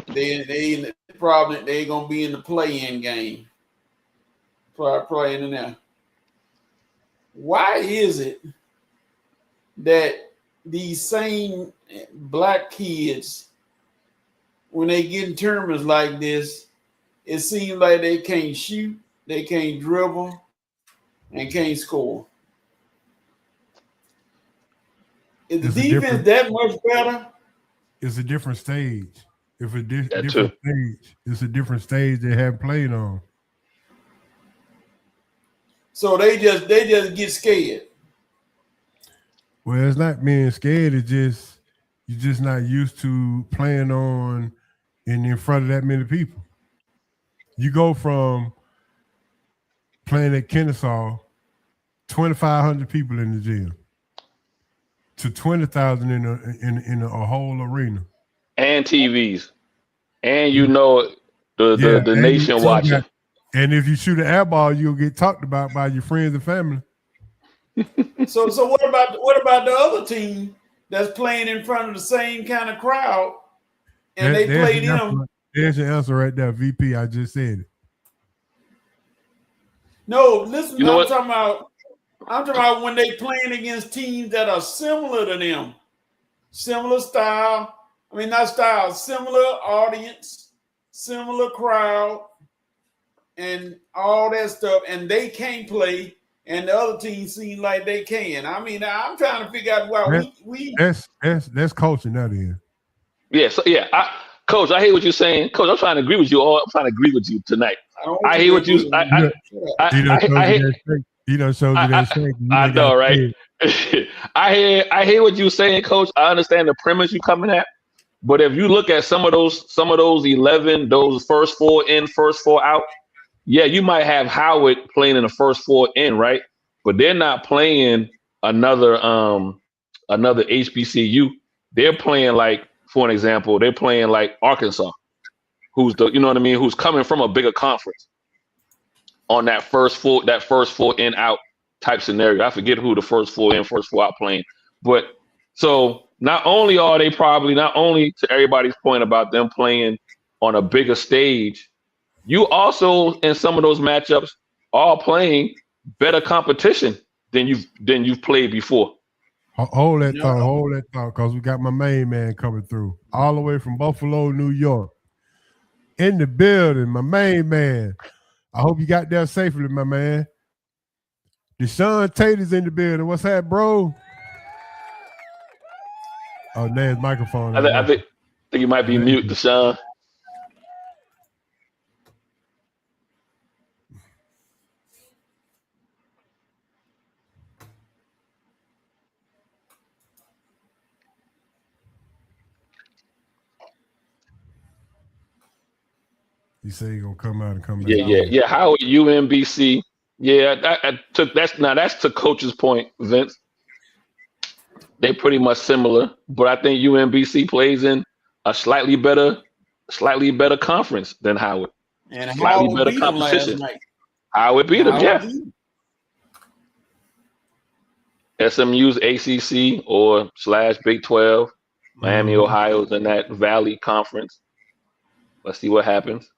They probably gonna be in the play-in game. Playing in there. Why is it that these same black kids, when they get in tournaments like this, it seems like they can't shoot, they can't dribble, and can't score? Is the defense that much better? It's a different stage. If a different stage, it's a different stage they haven't played on. So they just get scared. Well, it's not being scared. It's just you're just not used to playing on and in front of that many people. You go from playing at Kennesaw, 2,500 people in the gym, to 20,000 in a whole arena, and TVs, and the nation watching. And if you shoot an air ball, you'll get talked about by your friends and family. So what about the other team that's playing in front of the same kind of crowd, and they played them? There's your answer right there, VP. I just said it. No, listen. I'm talking about when they playing against teams that are similar to them, similar style. I mean, not style, similar audience, similar crowd, and all that stuff, and they can't play. And the other team seem like they can. I mean, I'm trying to figure out why we. That's coaching that is. Yeah. So yeah, Coach, I hear what you're saying. Coach, I'm trying to agree with you. I'm trying to agree with you tonight. I hear what you. He done showed you that shake. I know, right? I hear what you're saying, Coach. I understand the premise you're coming at, but if you look at some of those 11, those first 4 in, first 4 out. Yeah, you might have Howard playing in the first 4 in, right? But they're not playing another HBCU. They're playing like, for an example, they're playing like Arkansas, who's who's coming from a bigger conference on that first 4 in out type scenario. I forget who the first 4 in, first 4 out playing. But so not only to everybody's point about them playing on a bigger stage, you also in some of those matchups are playing better competition than you've played before. Hold that thought, because we got my main man coming through all the way from Buffalo, New York, in the building. My main man. I hope you got there safely, my man. Deshaun Tate is in the building. What's that, bro? Oh, there's microphone. I think you might be mute, Deshaun. You say you're gonna come out and come back. Yeah. Howard, UMBC. Yeah, that's to Coach's point, Vince. They pretty much similar, but I think UMBC plays in a slightly better conference than Howard. And Slightly Howard better beat them competition. last night. Howard beat them, yeah. Howard beat 'em. SMU's ACC or / Big 12. Miami, Ohio's in that Valley Conference. Let's see what happens.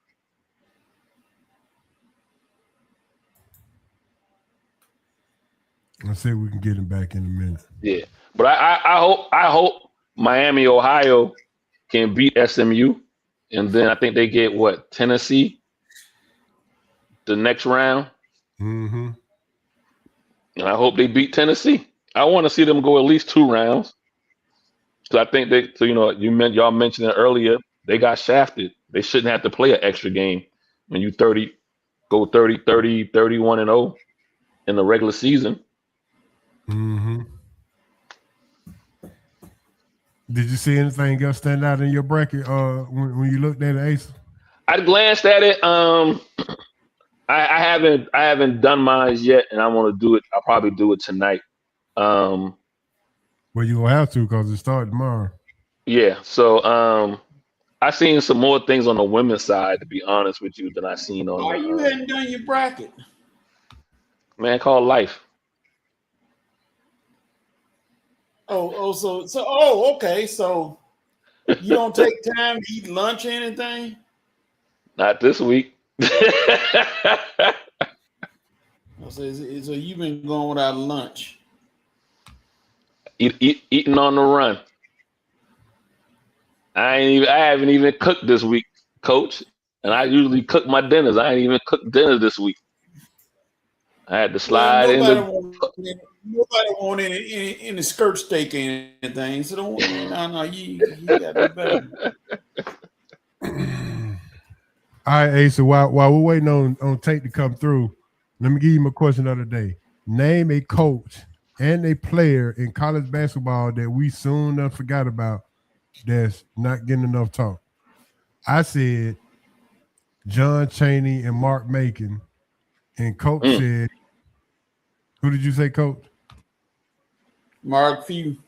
Let's see if we can get him back in a minute. Yeah, but I hope Miami, Ohio can beat SMU, and then I think they get what, Tennessee the next round. Mm-hmm. And I hope they beat Tennessee. I want to see them go at least 2 rounds. So I think they, so y'all mentioned it earlier, they got shafted. They shouldn't have to play an extra game when you 31-0 in the regular season. Mm-hmm. Did you see anything else stand out in your bracket when you looked at it, Ace? I glanced at it. I haven't done mine yet, and I want to do it. I'll probably do it tonight. Well, you gonna have to because it starts tomorrow. Yeah. So I seen some more things on the women's side, to be honest with you, than I seen on. Why you hadn't done your bracket? Man, called life. Okay. So you don't take time to eat lunch or anything? Not this week. So you've been going without lunch. Eating on the run. I haven't even cooked this week, Coach. And I usually cook my dinners. I ain't even cooked dinner this week. I had to slide in. Nobody want any skirt steak or anything. So don't. No. You got to do better. All right, Ace. So while we're waiting on Tate to come through, let me give you my question of the day. Name a coach and a player in college basketball that we soon forgot about that's not getting enough talk. I said John Chaney and Mark Macon, and Coach said, who did you say, Coach? Mark Few.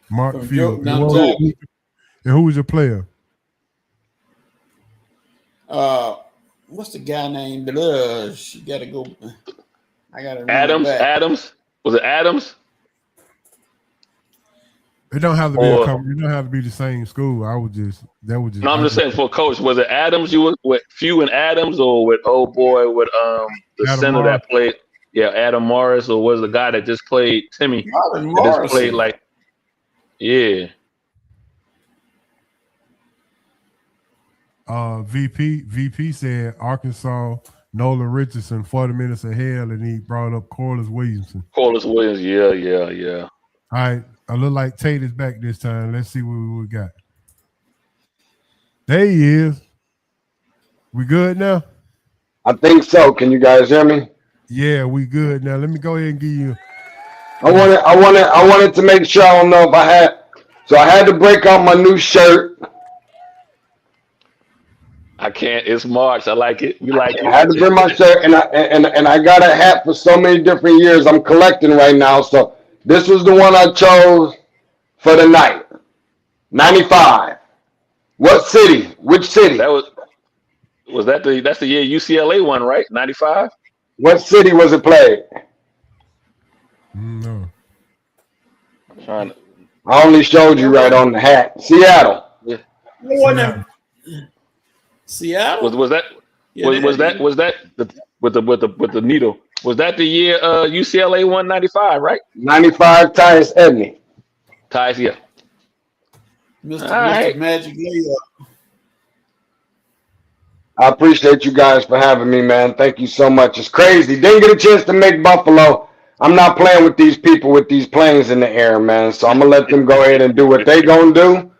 Mark Few. And who was your player? What's the guy named? She got to go. I got to Adams. Was it Adams? It don't have to be it don't have to be the same school. I'm just. No, I'm just saying for Coach. Was it Adams? You were with Few and Adams, or with the Adam center Morris. That played? Yeah, Adam Morris, or was the guy that just played Timmy? Adam Morris. Just played yeah. VP said Arkansas, Nolan Richardson, 40 minutes of hell, and he brought up Corliss Williamson. Corliss Williams, yeah. All right, I look like Tate is back this time. Let's see what we got. There he is. We good now? I think so. Can you guys hear me? Yeah, we good now. Let me go ahead and give you. I wanted to make sure. I don't know if I had. So I had to break out my new shirt. I can't. It's March. I like it. We like it. I had to bring my shirt, and I got a hat for so many different years. I'm collecting right now. So this was the one I chose for the night. 95. What city? Which city? Was that that's the year UCLA won, right? 95. What city was it played? No. I'm trying to. I only showed you right on the hat. Seattle. Yeah. Seattle. Was that with the needle? Was that the year UCLA won 95, right? 95 Tyus Edney. Tyus, yeah. Mr. Magic Layup. I appreciate you guys for having me, man. Thank you so much. It's crazy. Didn't get a chance to make Buffalo. I'm not playing with these people with these planes in the air, man. So I'm going to let them go ahead and do what they going to do.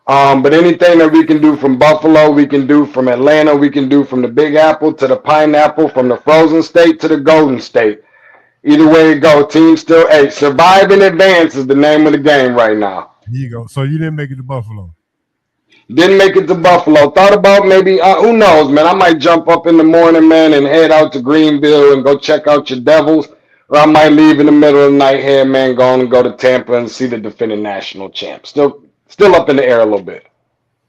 But anything that we can do from Buffalo, we can do from Atlanta, we can do from the Big Apple to the Pineapple, from the Frozen State to the Golden State. Either way it go, team still, survive in advance is the name of the game right now. Here you go. So you didn't make it to Buffalo? Didn't make it to Buffalo. Thought about maybe, who knows, man. I might jump up in the morning, man, and head out to Greenville and go check out your Devils. Or I might leave in the middle of the night here, man, go to Tampa and see the defending national champ. Still up in the air a little bit.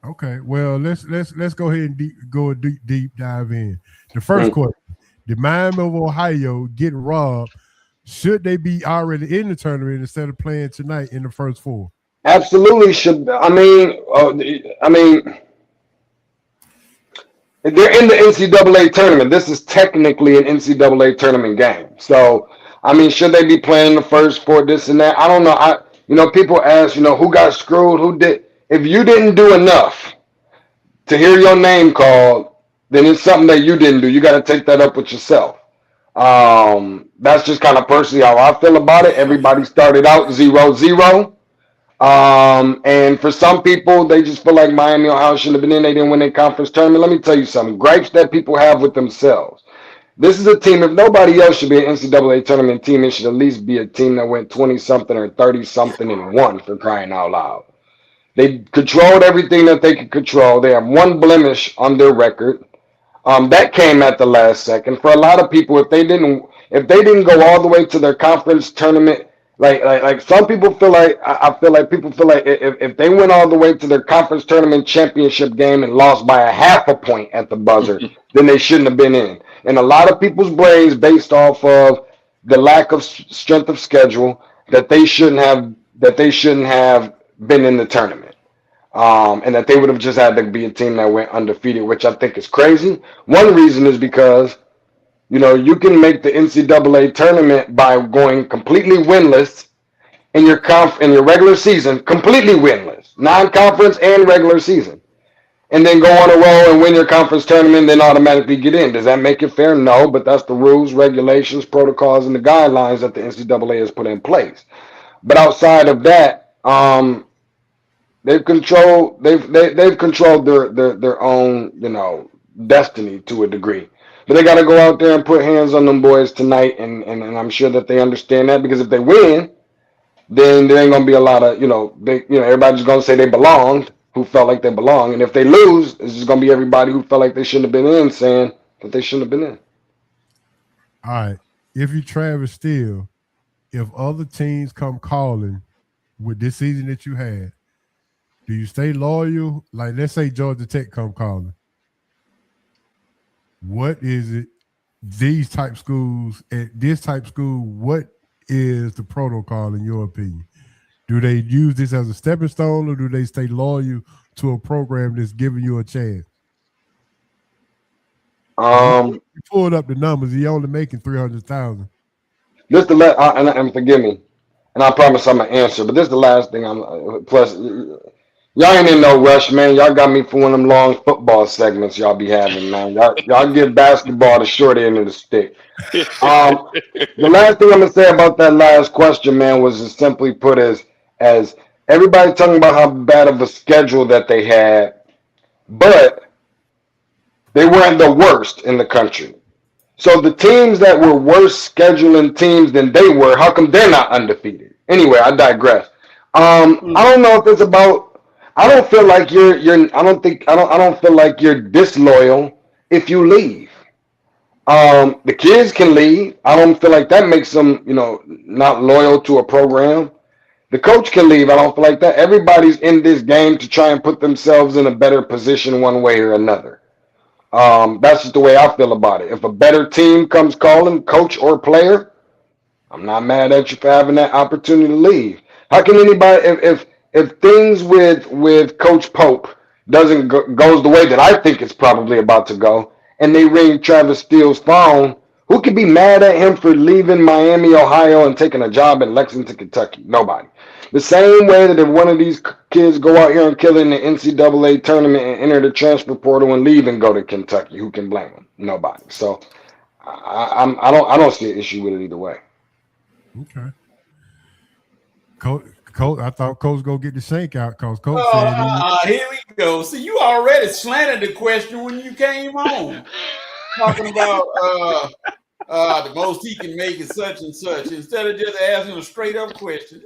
Okay, well let's go ahead and go a deep dive in. The first question: did Miami of Ohio get robbed? Should they be already in the tournament instead of playing tonight in the first four? Absolutely should. I mean, they're in the NCAA tournament. This is technically an NCAA tournament game. So, I mean, should they be playing the first four, this and that? I don't know. People ask, who got screwed, who did. If you didn't do enough to hear your name called, then it's something that you didn't do. You got to take that up with yourself. That's just kind of personally how I feel about it. Everybody started out 0-0. And for some people, they just feel like Miami, Ohio shouldn't have been in. They didn't win their conference tournament. Let me tell you something. Gripes that people have with themselves. This is a team, if nobody else should be an NCAA tournament team, it should at least be a team that went 20-something or 30-something and won, for crying out loud. They controlled everything that they could control. They have one blemish on their record. That came at the last second. For a lot of people, if they didn't go all the way to their conference tournament, like some people feel like, I feel like people feel like if they went all the way to their conference tournament championship game and lost by a half a point at the buzzer, then they shouldn't have been in. And a lot of people's brains, based off of the lack of strength of schedule, that they shouldn't have been in the tournament. And that they would have just had to be a team that went undefeated, which I think is crazy. One reason is because, you can make the NCAA tournament by going completely winless in your regular season, completely winless, non-conference and regular season, and then go on a roll and win your conference tournament, and then automatically get in. Does that make it fair? No, but that's the rules, regulations, protocols, and the guidelines that the NCAA has put in place. But outside of that, they've controlled their own, destiny to a degree. But they got to go out there and put hands on them boys tonight, and I'm sure that they understand that, because if they win, then there ain't gonna be a lot of everybody's gonna say they belonged, who felt like they belong, and if they lose, it's just gonna be everybody who felt like they shouldn't have been in saying that they shouldn't have been in. All right, if you Travis Steele, if other teams come calling with this season that you had, do you stay loyal? Like, let's say Georgia Tech come calling. What is it? These type schools, at this type school, what is the protocol in your opinion? Do they use this as a stepping stone, or do they stay loyal to a program that's giving you a chance? You pulled up the numbers. He only making $300,000. This the and forgive me, and I promise I'm gonna answer. But this is the last thing. Y'all ain't in no rush, man. Y'all got me for one of them long football segments y'all be having, man. Y'all give basketball the short end of the stick. The last thing I'm gonna say about that last question, man, was as simply put as everybody talking about how bad of a schedule that they had, but they weren't the worst in the country. So the teams that were worse scheduling teams than they were, how come they're not undefeated? Anyway, I digress. I don't know if it's about. I don't feel like I don't feel like you're disloyal if you leave. The kids can leave. I don't feel like that makes them, not loyal to a program. The coach can leave. I don't feel like that. Everybody's in this game to try and put themselves in a better position one way or another. That's just the way I feel about it. If a better team comes calling, coach or player, I'm not mad at you for having that opportunity to leave. How can anybody, if things with Coach Pope doesn't goes the way that I think it's probably about to go, and they ring Travis Steele's phone, who can be mad at him for leaving Miami, Ohio, and taking a job in Lexington, Kentucky? Nobody. The same way that if one of these kids go out here and kill in the NCAA tournament and enter the transfer portal and leave and go to Kentucky, who can blame them? Nobody. So I don't see an issue with it either way. Okay. Coach, I thought Coach go get the shank out because Coach said here we go. See, you already slanted the question when you came on. Talking about the most he can make is such and such, instead of just asking a straight up question.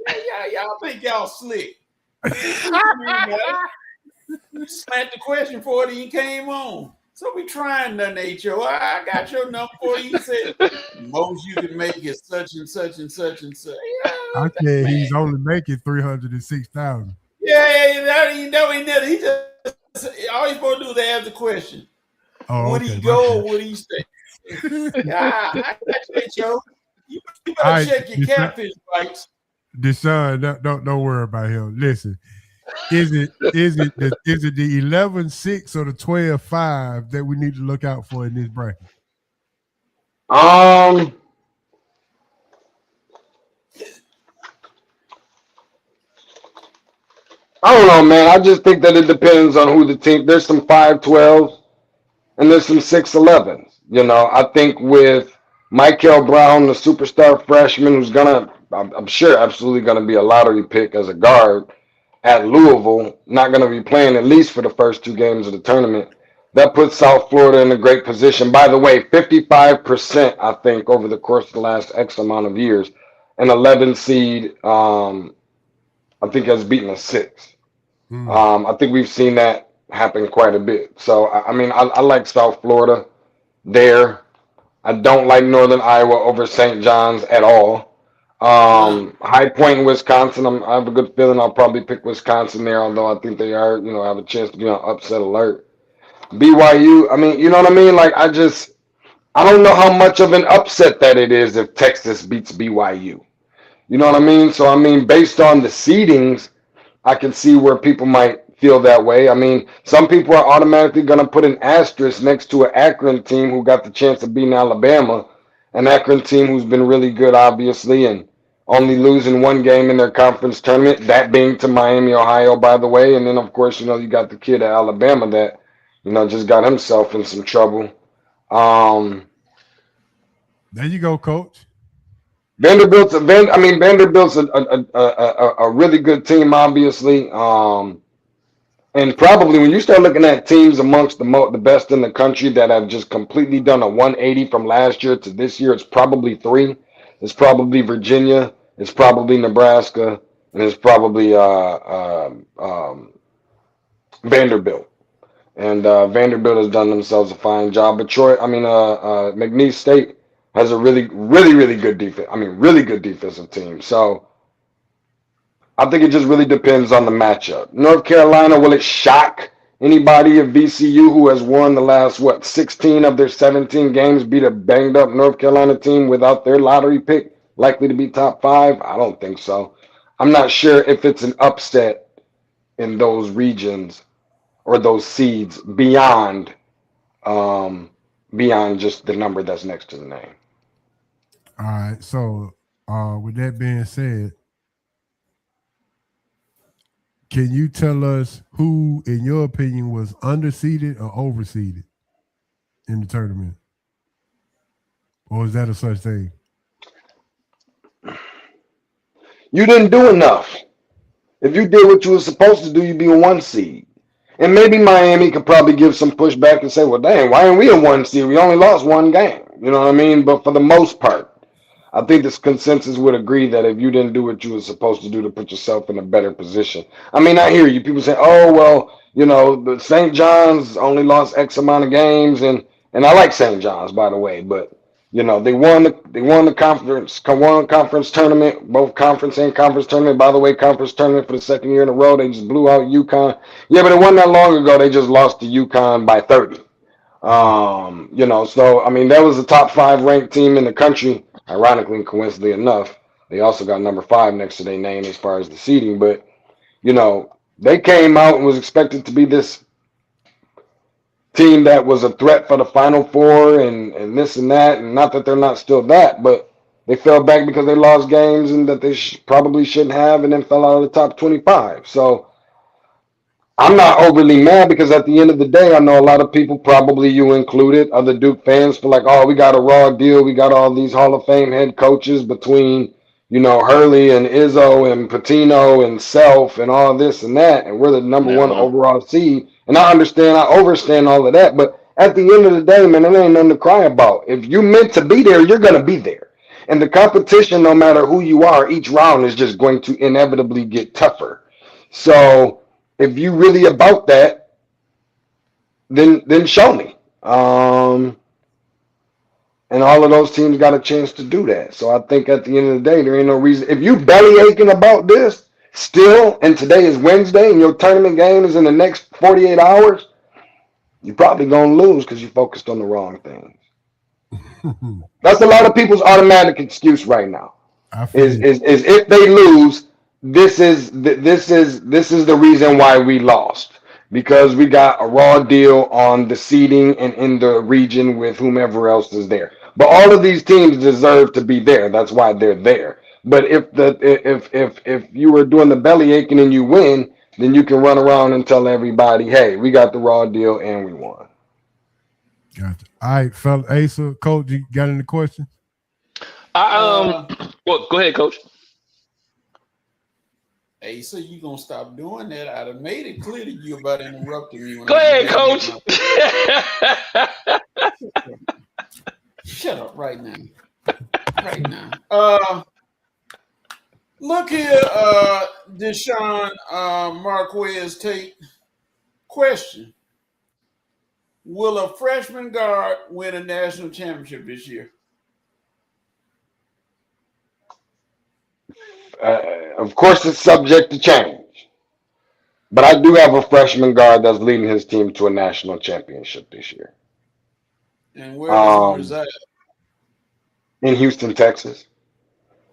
Y'all think y'all slick. You slant the for before he came on. So we trying nothing, H.O. I got your number for you. He said most you can make is such and such and such and such. Yeah, I said he's only making $306,000. Yeah, that ain't nothing. He just all he's supposed to do is ask the question. Oh, Would okay, he my go or bad. would he stay? I check, Joe. You better All right, check your Deshaun, catfish bites. Deshaun, don't worry about him. Listen, is it the 11-6 or the 12-5 that we need to look out for in this bracket? I don't know, man. I just think that it depends on who the team. There's some 5-12s and there's some 6-11s. You know, I think with Michael Brown, the superstar freshman, who's I'm sure, absolutely gonna be a lottery pick as a guard at Louisville, not gonna be playing at least for the first 2 games of the tournament. That puts South Florida in a great position. By the way, 55%, I think, over the course of the last X amount of years, an 11 seed, I think, has beaten a 6. I think we've seen that happen quite a bit. So, I mean, I like South Florida there. I don't like Northern Iowa over St. John's at all. High Point, Wisconsin, I have a good feeling I'll probably pick Wisconsin there, although I think they are, have a chance to be on upset alert. BYU, I mean, you know what I mean? Like, I don't know how much of an upset that it is if Texas beats BYU. You know what I mean? So, I mean, based on the seedings, I can see where people might feel that way. I mean, some people are automatically going to put an asterisk next to an Akron team who got the chance of beating Alabama, an Akron team who's been really good, obviously, and only losing 1 game in their conference tournament, that being to Miami, Ohio, by the way. And then, of course, you got the kid at Alabama that, just got himself in some trouble. There you go, Coach. Vanderbilt's a really good team, obviously. And probably when you start looking at teams amongst the best in the country that have just completely done a 180 from last year to this year, it's probably 3. It's probably Virginia, it's probably Nebraska, and it's probably Vanderbilt. And Vanderbilt has done themselves a fine job. But McNeese State has a really, really, really good defense. I mean, really good defensive team. So I think it just really depends on the matchup. North Carolina, will it shock anybody if VCU, who has won the last, 16 of their 17 games, beat a banged-up North Carolina team without their lottery pick, likely to be top 5? I don't think so. I'm not sure if it's an upset in those regions or those seeds beyond just the number that's next to the name. All right. So, with that being said, can you tell us who, in your opinion, was underseeded or overseeded in the tournament? Or is that a such thing? You didn't do enough. If you did what you were supposed to do, you'd be a 1 seed. And maybe Miami could probably give some pushback and say, well, dang, why aren't we a 1 seed? We only lost 1 game. You know what I mean? But for the most part, I think this consensus would agree that if you didn't do what you were supposed to do to put yourself in a better position. I mean, I hear you. People say, oh, well, the St. John's only lost X amount of games. And I like St. John's, by the way. But, they won the conference tournament, both conference and conference tournament. By the way, conference tournament for the 2nd year in a row. They just blew out UConn. Yeah, but it wasn't that long ago. They just lost to UConn by 30. So, I mean, that was a top 5 ranked team in the country. Ironically and coincidentally enough, they also got number 5 next to their name as far as the seeding. But, they came out and was expected to be this team that was a threat for the Final Four and this and that. And not that they're not still that, but they fell back because they lost games and that they probably shouldn't have, and then fell out of the top 25. So I'm not overly mad because at the end of the day, I know a lot of people, probably you included, other Duke fans, feel like, oh, we got a raw deal. We got all these Hall of Fame head coaches between, Hurley and Izzo and Patino and Self and all this and that, and we're the number 1 overall seed. And I overstand all of that. But at the end of the day, man, it ain't nothing to cry about. If you meant to be there, you're going to be there. And the competition, no matter who you are, each round is just going to inevitably get tougher. So if you really about that, then show me. And all of those teams got a chance to do that. So I think at the end of the day, there ain't no reason. If you belly aching about this, still, and today is Wednesday, and your tournament game is in the next 48 hours, you're probably going to lose because you focused on the wrong things. That's a lot of people's automatic excuse right now. Is if they lose, this is the reason why we lost, because we got a raw deal on the seeding and in the region with whomever else is there. But all of these teams deserve to be there. That's why they're there. But if you were doing the belly aching and you win, then you can run around and tell everybody, hey, we got the raw deal and we won. Gotcha. All right, fella, Asa, Coach, you got any questions? Well, go ahead, Coach. Hey, so you gonna stop doing that? I'd have made it clear to you about interrupting me. Go ahead, Coach. Shut up right now. Right now. Look here, Deshaun Marquez Tate. Question. Will a freshman guard win a national championship this year? Of course, it's subject to change. But I do have a freshman guard that's leading his team to a national championship this year. And where does he reside? In Houston, Texas.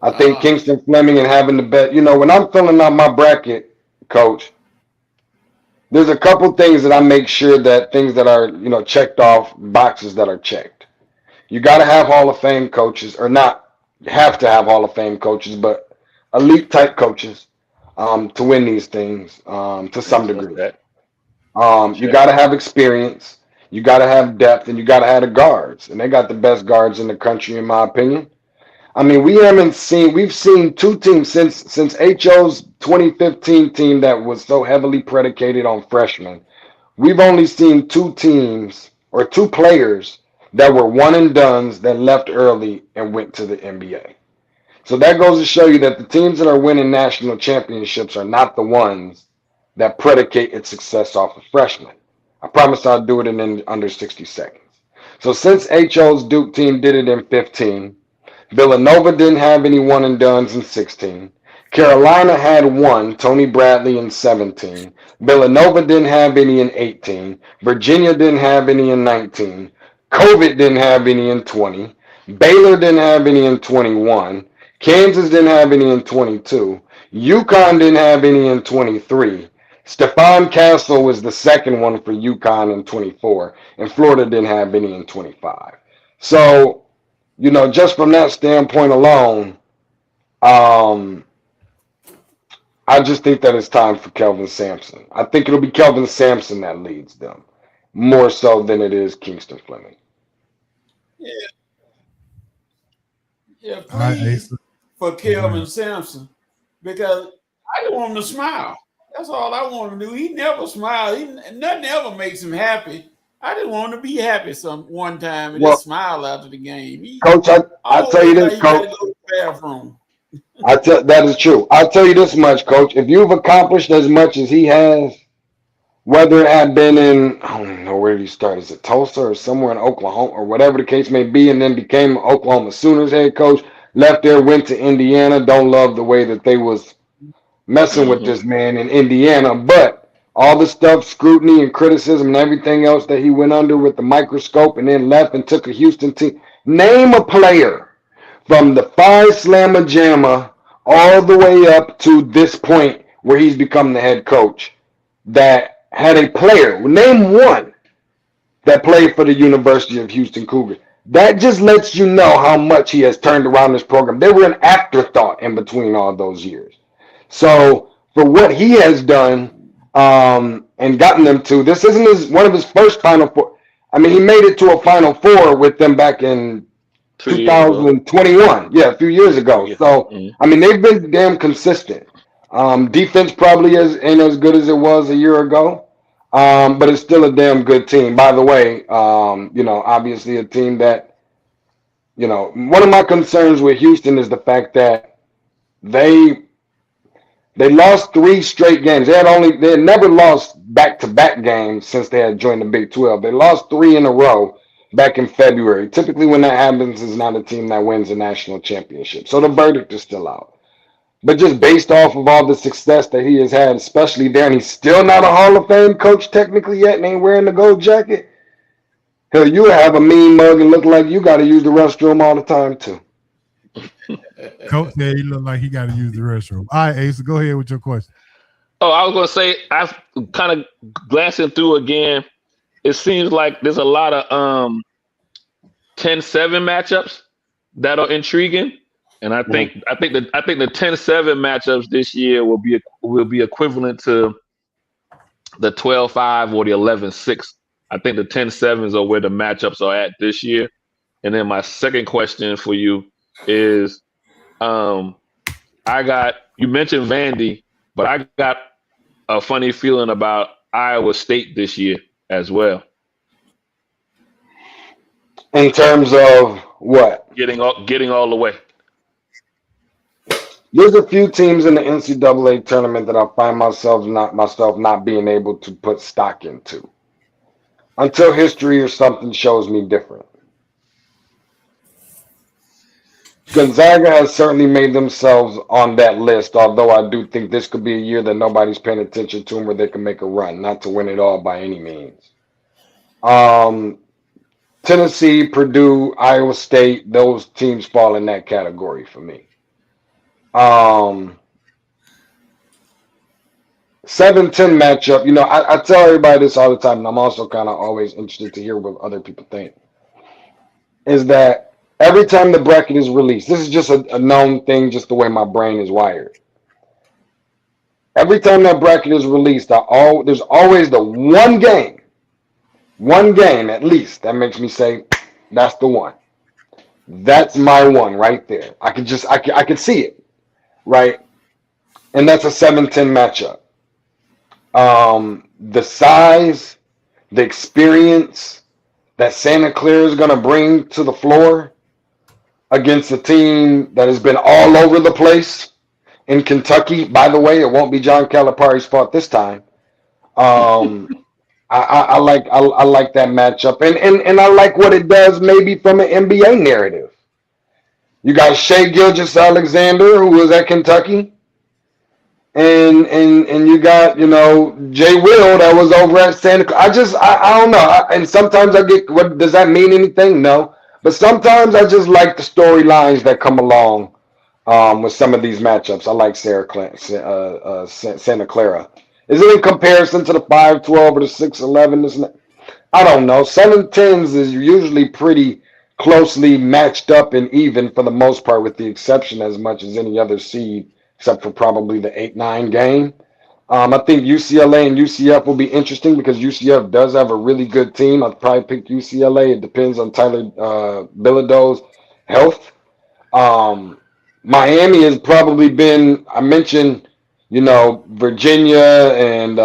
I think Kingston Fleming and having the bet. You know, when I'm filling out my bracket, Coach, there's a couple things that I make sure that things that are, you know, checked off, boxes that are checked. You got to have Hall of Fame coaches, or not have to have Hall of Fame coaches, but elite type coaches to win these things to some degree. You got to have experience, you got to have depth, and you got to have the guards. And they got the best guards in the country, in my opinion. I mean, we've seen two teams since HO's 2015 team that was so heavily predicated on freshmen. We've only seen two teams or two players that were one and dones that left early and went to the NBA. So that goes to show you that the teams that are winning national championships are not the ones that predicate its success off of freshmen. I promise I'll do it in under 60 seconds. So since HO's Duke team did it in 15, Villanova didn't have any one and dones in 16. Carolina had one, Tony Bradley, in 17. Villanova didn't have any in 18. Virginia didn't have any in 19. COVID didn't have any in 20. Baylor didn't have any in 21. Kansas didn't have any in 22. UConn didn't have any in 23. Stephon Castle was the second one for UConn in 24. And Florida didn't have any in 25. So, you know, just from that standpoint alone, I just think that it's time for Kelvin Sampson. I think it'll be Kelvin Sampson that leads them more so than it is Kingston Fleming. Yeah, please, for Kelvin Sampson, because I just want him to smile. That's all I want him to do. He never smiles. Nothing ever makes him happy. I just want him to be happy one time and just smile after the game. Coach, I'll tell you this, Coach. That is true. I'll tell you this much, Coach. If you've accomplished as much as he has, whether it had been in, I don't know where did he start, is it Tulsa or somewhere in Oklahoma or whatever the case may be, and then became Oklahoma Sooners head coach, left there, went to Indiana. Don't love the way that they was messing with this man in Indiana, but all the stuff, scrutiny and criticism and everything else that he went under with the microscope and then left and took a Houston team. Name a player from the Phi Slamma Jamma all the way up to this point where he's become the head coach that had a player. Name one that played for the University of Houston Cougars. That just lets you know how much he has turned around this program. They were an afterthought in between all those years. So for what he has done and gotten them to, this isn't one of his first Final Four. I mean, he made it to a Final Four with them back in 2021. Yeah, a few years ago. So, I mean, they've been damn consistent. Defense probably ain't as good as it was a year ago, but it's still a damn good team. By the way, you know, obviously a team that, you know, one of my concerns with Houston is the fact that they lost 3 straight games. They had never lost back-to-back games since they had joined the Big 12. They lost 3 in a row back in February. Typically when that happens, it's not a team that wins a national championship. So the verdict is still out. But just based off of all the success that he has had, especially there, and he's still not a Hall of Fame coach technically yet, and ain't wearing the gold jacket. Hell, you have a mean mug and look like you got to use the restroom all the time too. Coach said he looked like he got to use the restroom. All right, Ace, go ahead with your question. Oh, I was going to say, I kind of glancing through again. It seems like there's a lot of 10-7 matchups that are intriguing, and I think the 10-7 matchups this year will be equivalent to the 12-5 or the 11-6. I think the 10-7s are where the matchups are at this year. And then my second question for you is, you mentioned Vandy, but I got a funny feeling about Iowa State this year as well. In terms of what? Getting all the way. There's a few teams in the NCAA tournament that I find myself not being able to put stock into until history or something shows me different. Gonzaga has certainly made themselves on that list, although I do think this could be a year that nobody's paying attention to them where they can make a run, not to win it all by any means. Tennessee, Purdue, Iowa State, those teams fall in that category for me. 7-10 matchup. You know, I tell everybody this all the time, and I'm also kind of always interested to hear what other people think, is that every time the bracket is released, this is just a known thing, just the way my brain is wired. Every time that bracket is released, there's always the one game at least that makes me say, that's the one. That's my one right there. I could see it, right? And that's a 7-10 matchup. The size, the experience that Santa Clara is going to bring to the floor against a team that has been all over the place in Kentucky. By the way, it won't be John Calipari's fault this time. I like that matchup, and I like what it does maybe from an NBA narrative. You got Shai Gilgeous-Alexander, who was at Kentucky, and you got, you know, Jay Will that was over at Santa Clara. I don't know, and sometimes I get, what does that mean anything? No, but sometimes I just like the storylines that come along with some of these matchups. I like Santa Clara. Is it in comparison to the 5-12 or the 6-11? I don't know. 7-10s is usually pretty closely matched up and even for the most part, with the exception as much as any other seed, except for probably the 8-9 game. I think UCLA and UCF will be interesting because UCF does have a really good team. I'd probably pick UCLA. It depends on Tyler Bilodeau's health. Miami has probably been, I mentioned, you know, Virginia and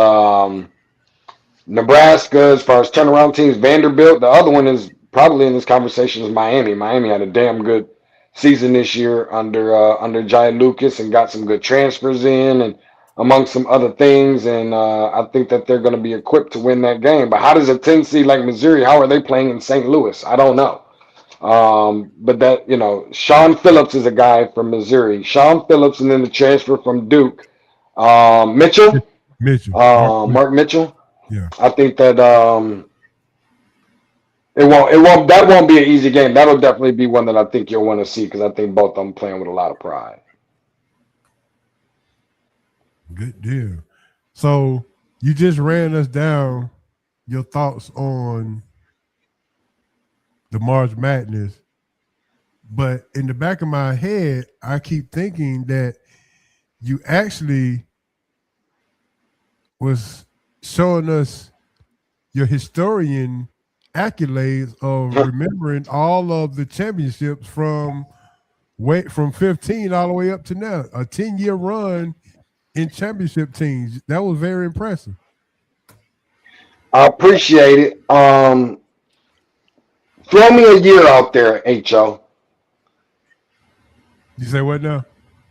Nebraska as far as turnaround teams. Vanderbilt, the other one is probably in this conversation is Miami. Miami had a damn good season this year under Jai Lucas and got some good transfers in and among some other things. And I think that they're going to be equipped to win that game. But how does a 10 seed like Missouri, how are they playing in St. Louis? I don't know. But that, you know, Sean Phillips is a guy from Missouri. Sean Phillips, and then the transfer from Duke. Mitchell. Mark Mitchell. Yeah. I think that that won't be an easy game. That'll definitely be one that I think you'll want to see because I think both of them playing with a lot of pride. Good deal. So you just ran us down your thoughts on the March Madness, but in the back of my head, I keep thinking that you actually was showing us your historian accolades of remembering all of the championships from 15 all the way up to now, a 10-year run in championship teams. That was very impressive. I appreciate it. Throw me a year out there, H.O. You say what now?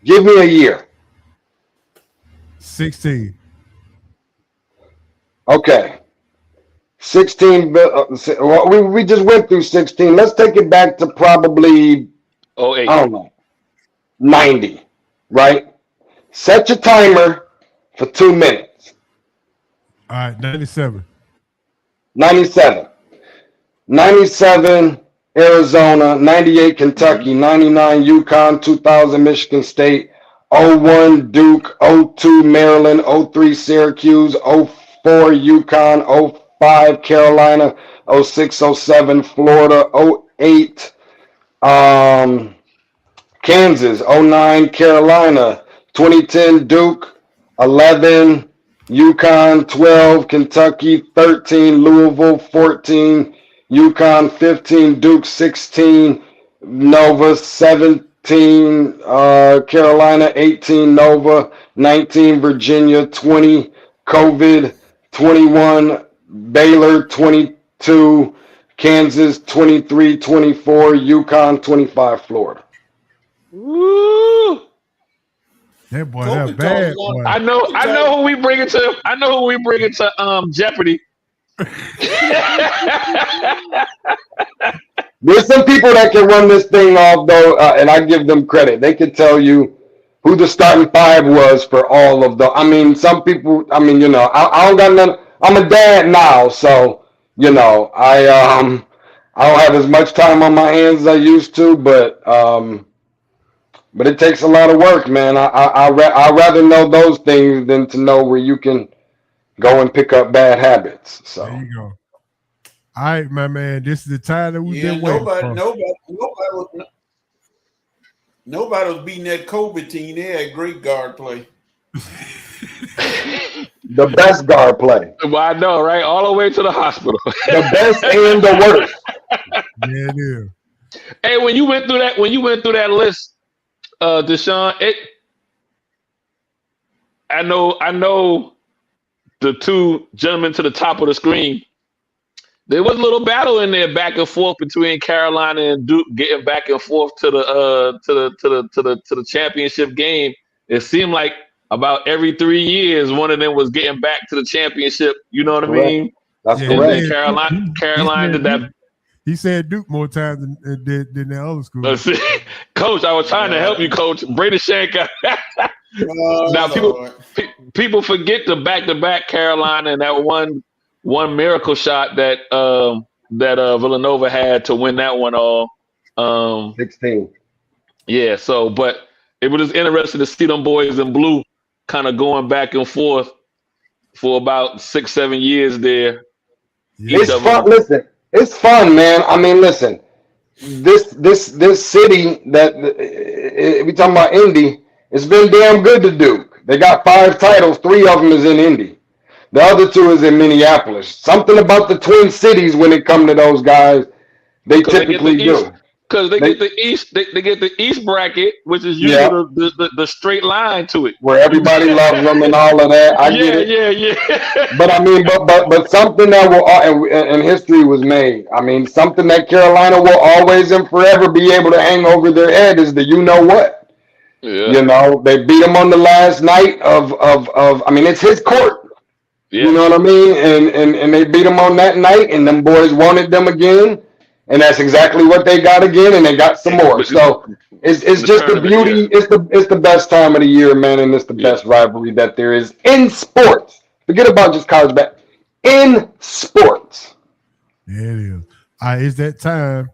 Give me a year. 16. Okay. 16. We just went through 16. Let's take it back to probably, 08. I don't know, 90, right? Set your timer for 2 minutes. All right, 97. 97. 97, Arizona. 98, Kentucky. 99, UConn. 2000, Michigan State. 01, Duke. 02, Maryland. 03, Syracuse. 04, UConn. 05, Carolina. 06, 07, Florida. 08, Kansas. 09, Carolina. 2010, Duke. 11, UConn. 12, Kentucky. 13, Louisville. 14, UConn. 15, Duke. 16, Nova. 17, Carolina. 18, Nova. 19, Virginia. 20, COVID. 21, Baylor. 22, Kansas. 23, 24, UConn. 25, Florida. Woo! That boy, Kobe that bad talks boy. I know who we bring it to. I know who we bring it to. Jeopardy. There's some people that can run this thing off, though, and I give them credit. They can tell you who the starting five was for all of the. I mean, some people. I mean, I don't got none. I'm a dad now, so I don't have as much time on my hands as I used to, but it takes a lot of work, man. I'd rather know those things than to know where you can go and pick up bad habits. So There you go. All right, my man. This is the time that we've been waiting for. Nobody was beating that Kobe team. They had great guard play. the best guard play, Well, I know, right? All the way to the hospital. the best and the worst. Yeah, it is. Hey, when you went through that list, Deshaun, I know the two gentlemen to the top of the screen. There was a little battle in there, back and forth between Carolina and Duke, getting back and forth to the championship game. It seemed like about every 3 years, one of them was getting back to the championship. You know what Correct. I mean? That's Yeah, And correct. then Carolina did that. He said Duke more times than the other school. Coach, I was trying to help you, Coach. Brady Shank. Now people forget the back-to-back Carolina and that one miracle shot that Villanova had to win that one all. 16. Yeah. So, but it was just interesting to see them boys in blue kind of going back and forth for about 6-7 years there. Yeah. It's fun. Listen, it's fun, man. I mean, listen. This city that we talking about Indy, it's been damn good to Duke. They got 5 titles. 3 of them is in Indy. The other 2 is in Minneapolis. Something about the Twin Cities when it come to those guys, they typically do. Because they get the East, they get the East bracket, which is usually the straight line to it, where everybody loves them and all of that. I get it. Yeah. But I mean, but something that will and history was made. I mean, something that Carolina will always and forever be able to hang over their head is the what. Yeah. They beat him on the last night of I mean, it's his court. Yeah. You know what I mean? And they beat him on that night, and them boys wanted them again, and that's exactly what they got again, and they got some more. So it's just the beauty. Yeah. It's the best time of the year, man, and it's the best rivalry that there is in sports. Forget about just college basketball. In sports. Yeah, it is. All right, it's that time.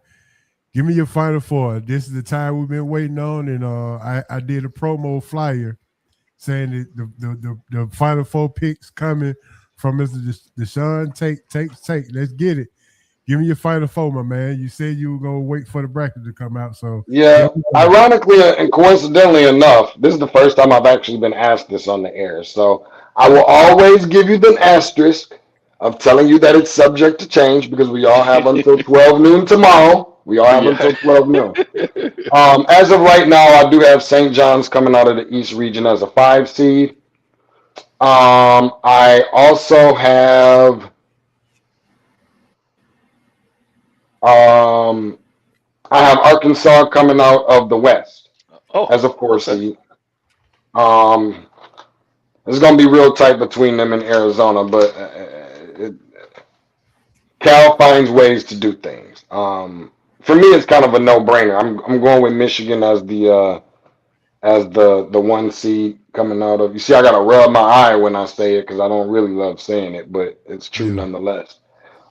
Give me your Final Four. This is the time we've been waiting on, and I did a promo flyer saying that the Final Four picks coming from Mr. Deshaun. Take. Let's get it. Give me your Final Four, my man. You said you were gonna wait for the bracket to come out. So yeah, ironically and coincidentally enough, this is the first time I've actually been asked this on the air. So I will always give you the asterisk of telling you that it's subject to change because we all have until 12 noon tomorrow. We all have until 12 noon. As of right now, I do have St. John's coming out of the East region as a 5 seed. I also have I have Arkansas coming out of the West as a 4 seed. It's going to be real tight between them and Arizona, but Cal finds ways to do things. For me, it's kind of a no-brainer. I'm going with Michigan as the as the 1 seed coming out of. You see, I gotta rub my eye when I say it because I don't really love saying it, but it's true Yeah. nonetheless.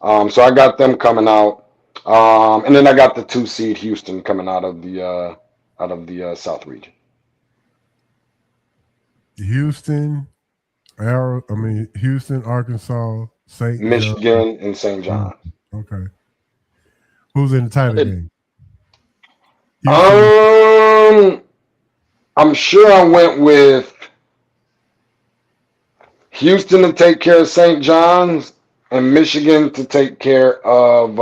So I got them coming out, and then I got the 2 seed Houston coming out of the South region. Houston, Houston, Arkansas, St. John. Michigan and St. John. Okay. Who's in the title game? Houston. I'm sure I went with Houston to take care of St. John's and Michigan to take care of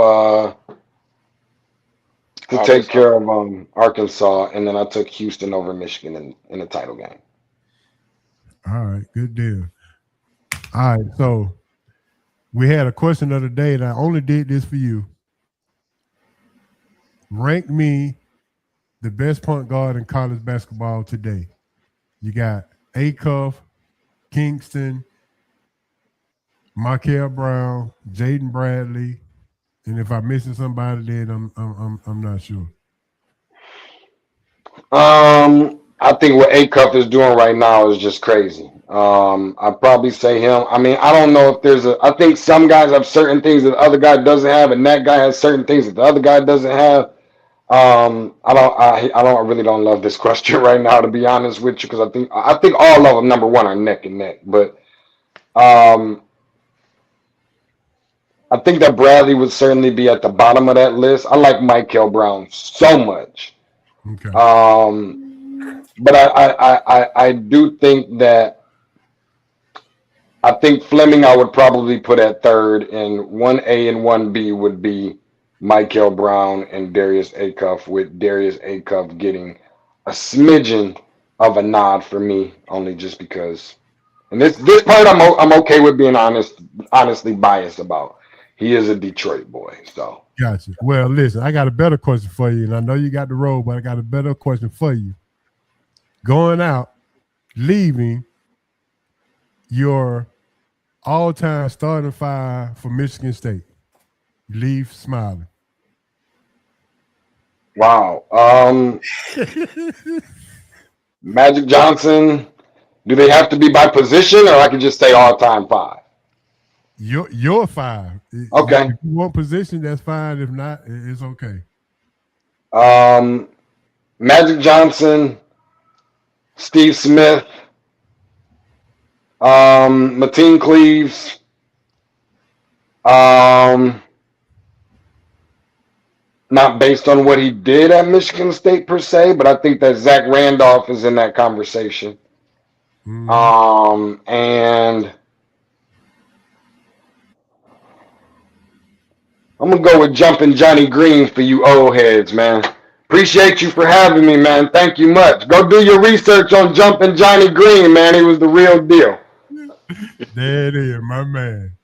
Arkansas, and then I took Houston over Michigan in the title game. All right, good deal. All right, so we had a question of the day, and I only did this for you. Rank me the best point guard in college basketball today. You got Acuff, Kingston, Markel Brown, Jaden Bradley, and if I'm missing somebody, then I'm not sure. I think what Acuff is doing right now is just crazy. I'd probably say him. I mean, I don't know if I think some guys have certain things that the other guy doesn't have, and that guy has certain things that the other guy doesn't have. I really don't love this question right now, to be honest with you, because I think all of them, number one, are neck and neck. But I think that Bradley would certainly be at the bottom of that list. I like Michael Brown so much. Okay. But I do think that I think Fleming I would probably put at third, and 1A and 1B would be Michael Brown and Darius Acuff, with Darius Acuff getting a smidgen of a nod for me, only just because. And this part I'm okay with being honestly biased about. He is a Detroit boy, so. Gotcha. Well, listen, I got a better question for you, and I know you got the road, but I got a better question for you. Going out, leaving your all-time starting five for Michigan State. You leave smiling. Wow. Magic Johnson. Do they have to be by position, or I can just say all-time five? Your five. Okay. If you want position, that's fine. If not, it's okay. Magic Johnson, Steve Smith, Mateen Cleaves, not based on what he did at Michigan State per se, but I think that Zach Randolph is in that conversation. And I'm going to go with Jumpin' Johnny Green for you old heads, man. Appreciate you for having me, man. Thank you much. Go do your research on Jumpin' Johnny Green, man. He was the real deal. There it is, my man.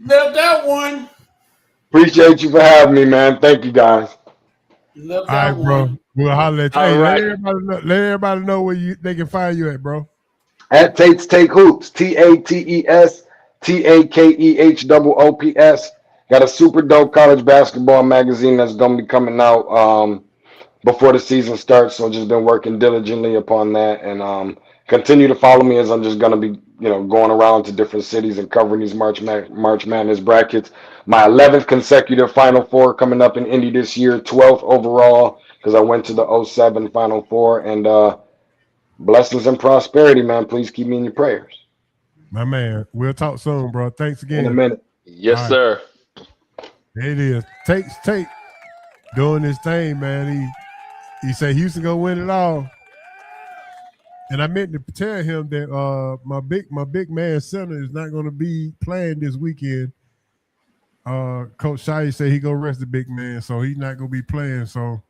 Left that one. Appreciate you for having me, man. Thank you, guys. Left All right, that bro. one. We'll holler at you. All Hey, right. let everybody know where they can find you at, bro. At Tate's Take Hoops, TATES TAKEHOOPS. Got a super dope college basketball magazine that's going to be coming out before the season starts. So just been working diligently upon that, and continue to follow me as I'm just going to be, going around to different cities and covering these March Madness brackets. My 11th consecutive Final Four coming up in Indy this year, 12th overall because I went to the 07 Final Four, and blessings and prosperity, man. Please keep me in your prayers. My man. We'll talk soon, bro. Thanks again. In a minute. Yes, All right. sir. There it is. Tate doing this thing, man. He said Houston gonna win it all. And I meant to tell him that my big man center is not gonna be playing this weekend. Coach Shai said he gonna rest the big man, so he's not gonna be playing. So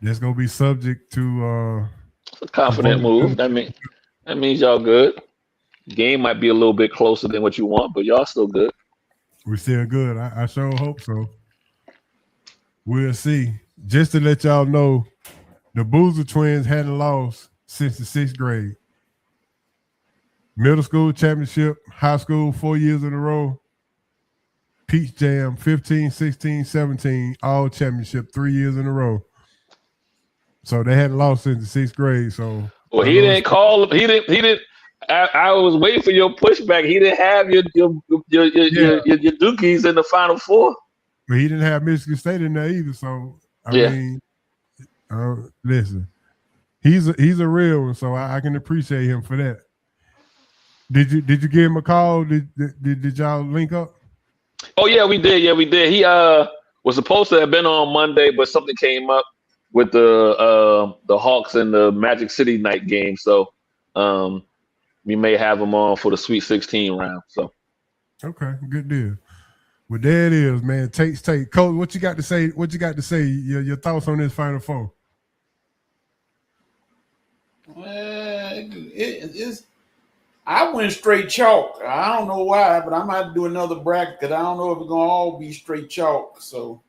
that's gonna be subject to It's a confident move. That means y'all good. Game might be a little bit closer than what you want, but y'all still good. we're still good. I sure hope so. We'll see. Just to let y'all know, the Boozer twins hadn't lost since the 6th grade. Middle school championship, high school 4 years in a row. Peach Jam 15, 16, 17, all championship 3 years in a row. So they hadn't lost since the 6th grade. So Well, he didn't call. He didn't. I was waiting for your pushback. He didn't have your Dukies in the Final Four. But he didn't have Michigan State in there either. So I mean, listen, he's a real one. So I can appreciate him for that. Did you give him a call? Did y'all link up? Oh yeah, we did. Yeah, we did. He was supposed to have been on Monday, but something came up with the Hawks and the Magic City night game. So we may have him on for the Sweet 16 round. So okay, good deal. Well, there it is, man. Take. Coach, what you got to say? Your thoughts on this Final Four? It's. I went straight chalk. I don't know why, but I might do another bracket because I don't know if it's gonna all be straight chalk. So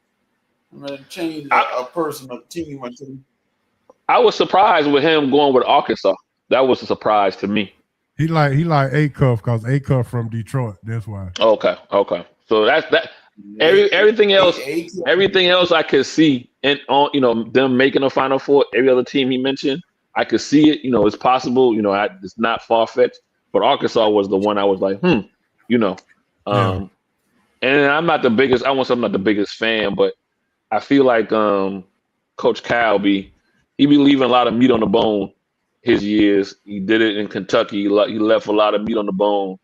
I'm gonna change a personal team or two. I was surprised with him going with Arkansas. That was a surprise to me. He like Acuff because Acuff from Detroit. That's why. Okay. So that's that. Everything else I could see, and on them making a Final Four. Every other team he mentioned, I could see it. It's possible. It's not far fetched. But Arkansas was the one I was like, And I'm not the biggest. I won't say I'm not the biggest fan, but I feel like Coach Cal he be leaving a lot of meat on the bone. His years, he did it in Kentucky. He left a lot of meat on the bone.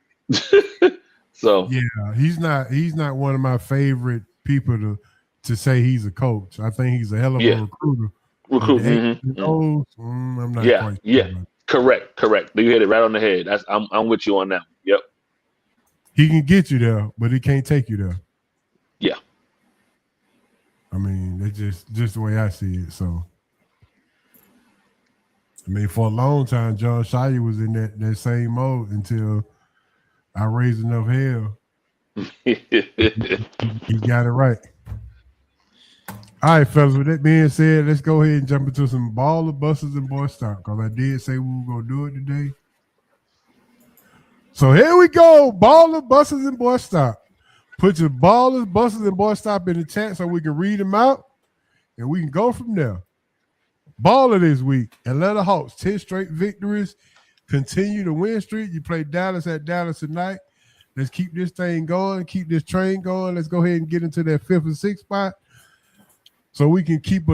So yeah, he's not one of my favorite people to say he's a coach. I think he's a hell of a recruiter. I'm not quite sure. Correct. You hit it right on the head. I'm with you on that. Yep. He can get you there, but he can't take you there. Yeah. I mean, that's just the way I see it. So, I mean, for a long time, John Shire was in that same mode until I raised enough hell. He got it right. All right, fellas, with that being said, let's go ahead and jump into some baller, busters, and boy stop, because I did say we were going to do it today. So here we go, baller, busters, and boy stop. Put your ballers, busters, and boy stop in the chat so we can read them out, and we can go from there. Baller this week, Atlanta Hawks, 10 straight victories, continue the win streak. You play Dallas at Dallas tonight. Let's keep this thing going, keep this train going. Let's go ahead and get into that 5th and 6th spot. So we can keep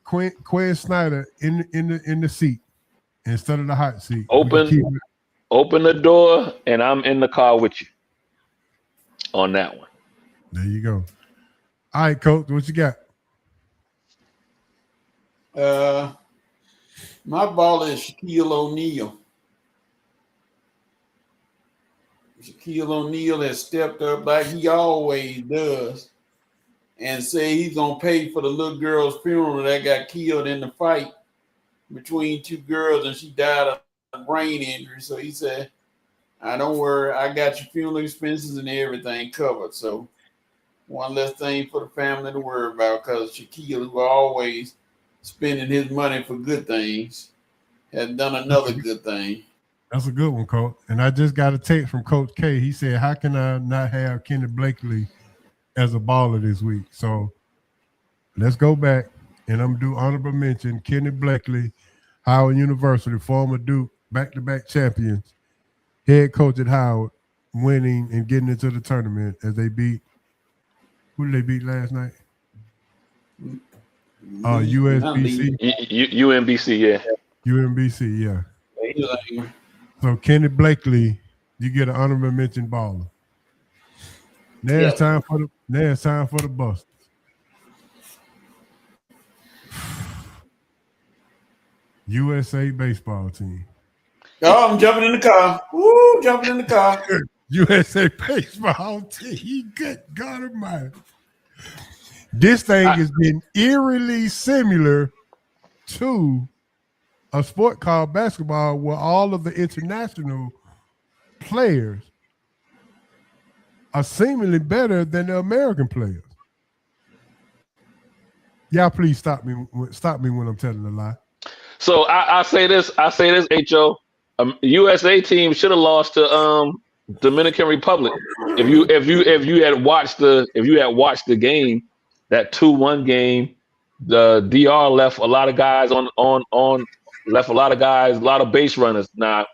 Quinn Snyder in the seat instead of the hot seat. Open the door, and I'm in the car with you on that one. There you go. All right, Coach, what you got? My ball is Shaquille O'Neal. Shaquille O'Neal has stepped up like he always does and say he's going to pay for the little girl's funeral that got killed in the fight between two girls, and she died of a brain injury. So he said, don't worry, I got your funeral expenses and everything covered. So one less thing for the family to worry about, because Shaquille, who always spending his money for good things, has done another good thing. That's a good one, Coach. And I just got a text from Coach K. He said, how can I not have Kenny Blakely as a baller this week? So let's go back, and I'm going to do honorable mention. Kenny Blakely, Howard University, former Duke, back-to-back champions, head coach at Howard, winning and getting into the tournament as they beat, who did they beat last night? USBC. UMBC, yeah. UMBC, yeah. So Kenny Blakely, you get an honorable mention baller. Now it's time for the busters. USA baseball team. Oh, I'm jumping in the car. Woo, jumping in the car. USA baseball team. Good God Almighty. This thing has been eerily similar to a sport called basketball, where all of the international players are seemingly better than the American players. Y'all, please stop me when I'm telling a lie. So I say this, HO. USA team should have lost to Dominican Republic. If you had watched the game, that 2-1 game the DR left a lot of guys left a lot of base runners not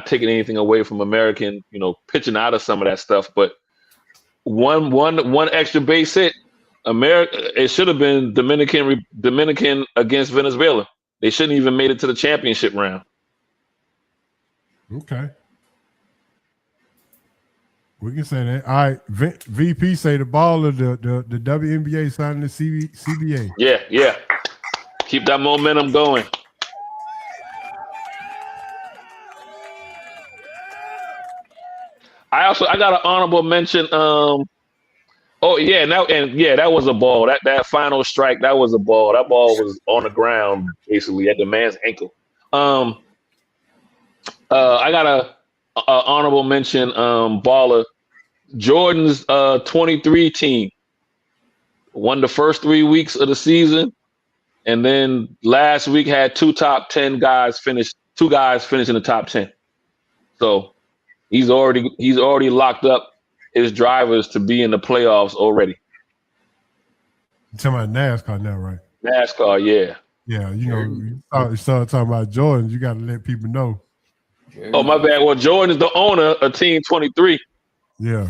taking anything away from American, pitching out of some of that stuff, but one extra base hit, it should have been Dominican against Venezuela. They shouldn't even made it to the championship round. Okay. We can say that. All right. VP say the ball of the WNBA signing the CBA. Yeah. Keep that momentum going. I got an honorable mention. That was a ball. That final strike, that was a ball. That ball was on the ground, basically at the man's ankle. I got a honorable mention. Baller, Jordan's 23 team won the first 3 weeks of the season, and then last week had two top 10 guys finish. Two guys finish in the top 10. So he's already locked up his drivers to be in the playoffs already. You're talking about NASCAR now, right? NASCAR, yeah. Yeah, you start talking about Jordan, you got to let people know. Oh, my bad. Well, Jordan is the owner of Team 23. Yeah.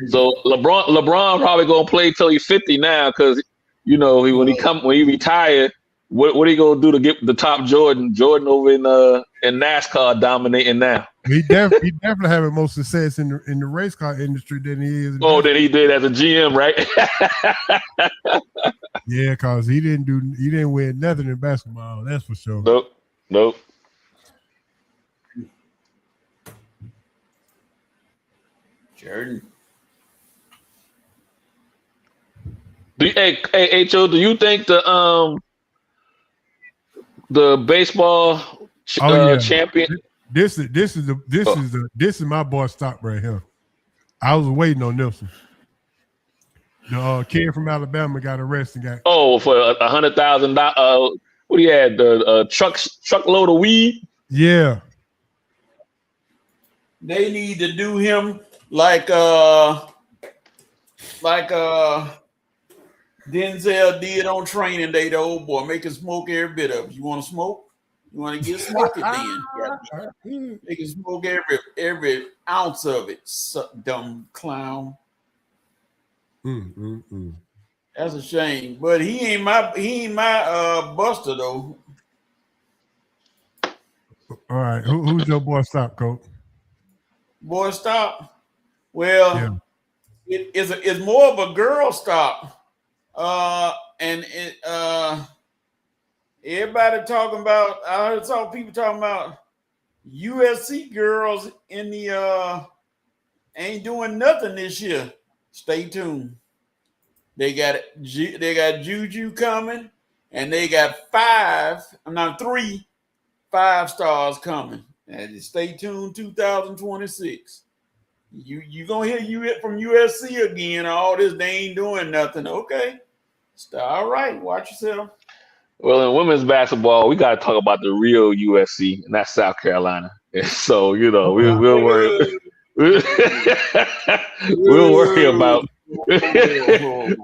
So LeBron probably gonna play till he's 50 now, because when he retired, what are you gonna do to get the top Jordan over in NASCAR dominating now? He definitely having more success in the race car industry than he is. Than he did as a GM, right? Yeah, cause he didn't win nothing in basketball. That's for sure. Nope. Jordan. Hey, HO, do you think the baseball champion? This is my boy stop right here. I was waiting on Nelson. The kid from Alabama got arrested. For $100,000. What he had? The truckload of weed. Yeah. They need to do him like Denzel did on Training Day. The old boy, make him smoke every bit of it. You want to smoke? You want to get smoking? Then make him smoke every ounce of it. Dumb clown. That's a shame, but he ain't my buster though. All right, who's your boy stop, Coach? Boy stop. Well, yeah. It's more of a girl stop. And everybody talking about. I heard people talking about USC girls in the ain't doing nothing this year. Stay tuned. They got Juju coming, and they got 3 5-stars coming. And stay tuned, 2026. You gonna hear it from USC again? All this, they ain't doing nothing. Okay, all right. Watch yourself. Well, in women's basketball, we got to talk about the real USC, and that's South Carolina. So we'll worry. We'll worry about.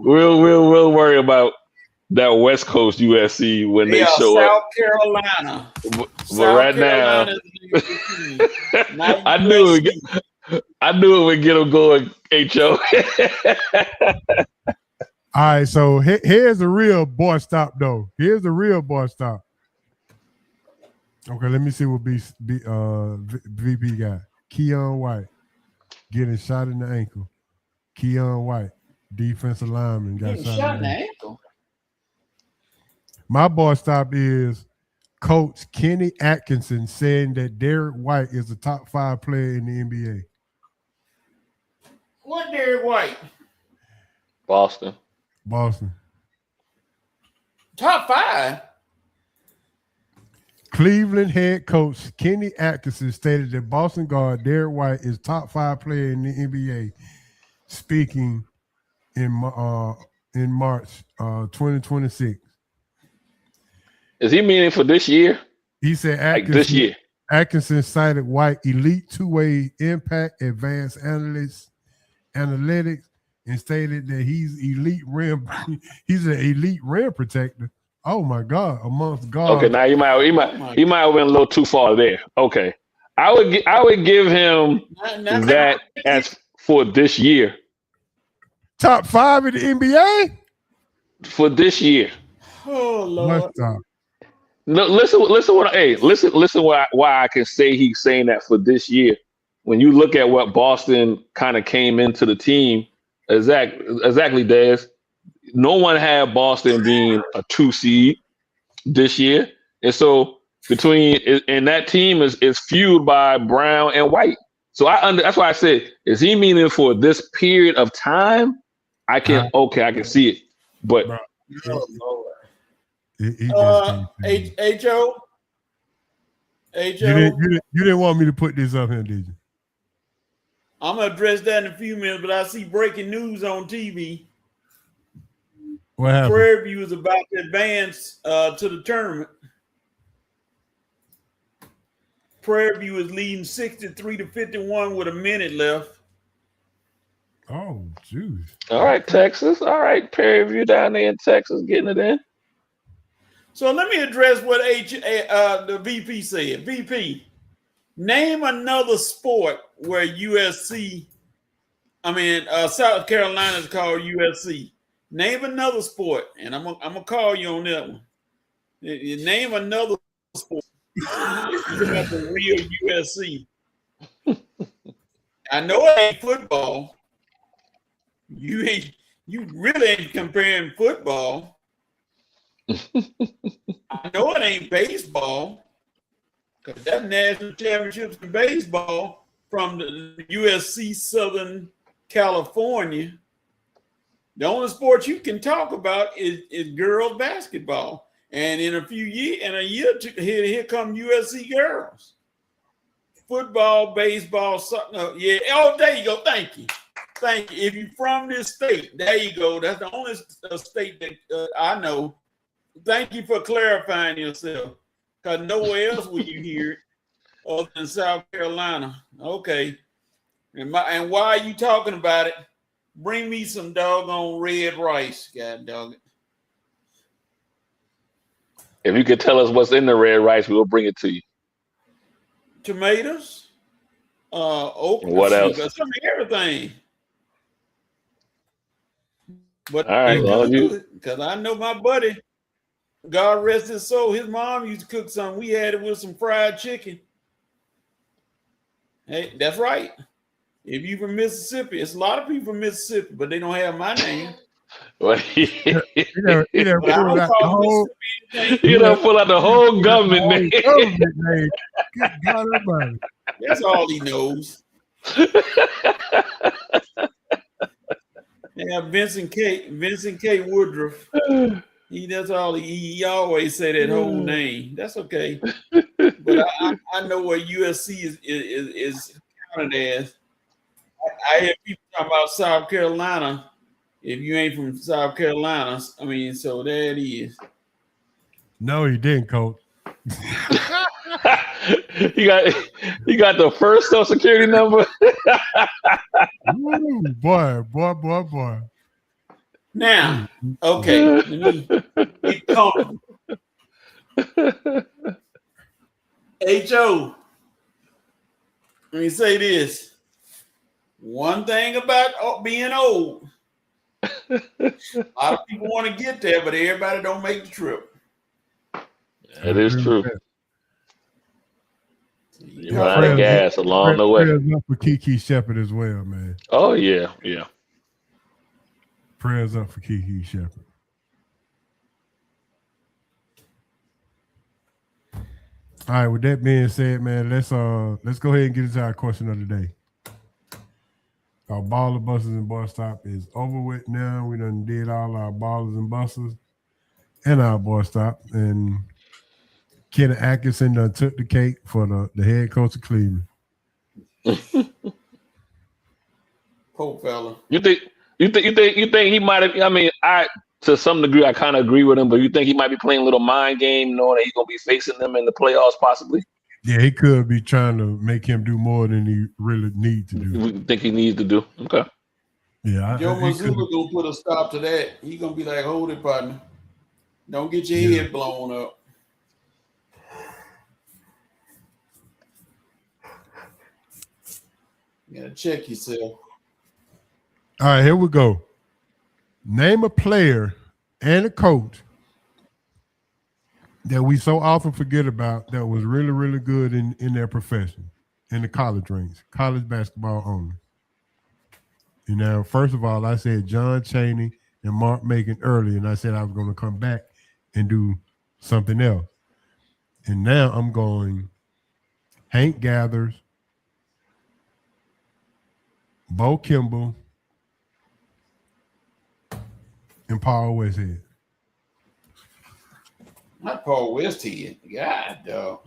We'll worry about that West Coast USC when they show South up. Carolina. But right now, I knew it would get them going, HO. All right, so here's a real boy stop, though. Here's the real boy stop. Okay, let me see what VP got. Keon White getting shot in the ankle. Keon White, defensive lineman, got shot in the ankle. My boy stop is Coach Kenny Atkinson saying that Derek White is a top 5 player in the NBA. What Derek White? Boston. Top 5? Cleveland head coach Kenny Atkinson stated that Boston guard Derek White is top 5 player in the NBA, speaking in March 2026. Is he meaning for this year? He said this year. Atkinson cited White elite two-way impact, advanced analytics, and stated that he's elite rim. He's an elite rim protector. Oh my God! Amongst guards. Okay, now he might have went a little too far there. Okay, I would give him that as for this year. Top 5 in the NBA for this year. Oh Lord! No, listen. Why I can say he's saying that for this year. When you look at what Boston kind of came into the team, exactly, Des. No one had Boston being a 2 seed this year, and so and that team is fueled by Brown and White. So that's why I said, is he meaning for this period of time? I can see it, but H.O. You didn't want me to put this up here, did you? I'm gonna address that in a few minutes, but I see breaking news on TV. What happened? Prairie View is about to advance to the tournament. Prairie View is leading 63-51 with a minute left. Oh, jeez. All right, Texas. All right, Prairie View down there in Texas getting it in. So let me address what the VP said. VP, name another sport where South Carolina is called USC. Name another sport, and I'm gonna call you on that one. Name another sport. About the real USC. I know it ain't football. You really ain't comparing football. I know it ain't baseball, because that national championships in baseball from the USC Southern California. The only sport you can talk about is girls basketball. And in a year, here come USC girls. Football, baseball, something. Yeah. Oh, there you go. Thank you. If you're from this state, there you go. That's the only state that I know. Thank you for clarifying yourself, because nowhere else will you hear it other than South Carolina. Okay. And why are you talking about it? Bring me some doggone red rice, God dog it. If you could tell us what's in the red rice, we'll bring it to you. Tomatoes, okra, what else? Some of everything. But all right, because I know my buddy, God rest his soul, his mom used to cook something. We had it with some fried chicken. Hey, that's right. If you from Mississippi, it's a lot of people from Mississippi, but they don't have my name. You don't pull out the whole government name. Good God Almighty. That's all he knows. Yeah, Vincent K. Woodruff. That's all he always say that whole name. That's okay. But I know what USC is counted as. I hear people talking about South Carolina. If you ain't from South Carolina, so there it is. No, he didn't, Coach. You got the first Social Security number. Ooh, boy. Now, okay, let me get comfortable. H.O., let me say this. One thing about being old, a lot of people want to get there, but everybody don't make the trip. That is true. You run out of gas along the way. Prayers up for Kiki Shepard as well, man. Oh, yeah. Prayers up for Kiki Shepard. All right, with that being said, man, let's go ahead and get into our question of the day. Our baller buses and bus stop is over with now. We done did all our ballers and buses and our bus stop. And Kenny Atkinson done took the cake for the head coach of Cleveland. Poor fella. You think he might have? To some degree, I kind of agree with him. But you think he might be playing a little mind game, knowing that he's gonna be facing them in the playoffs, possibly? Yeah, he could be trying to make him do more than he really needs to do. You think he needs to do? Okay. Yeah, Joe Mazzulla gonna put a stop to that. He gonna be like, hold it, partner. Don't get your head blown up. You gotta check yourself. All right, here we go. Name a player and a coach that we so often forget about that was really, really good in their profession, in the college ranks, college basketball only. You know, first of all, I said John Chaney and Mark Macon early, and I said I was going to come back and do something else. And now I'm going Hank Gathers, Bo Kimball, and Paul Westhead. Not Paul Westhead. God, dog.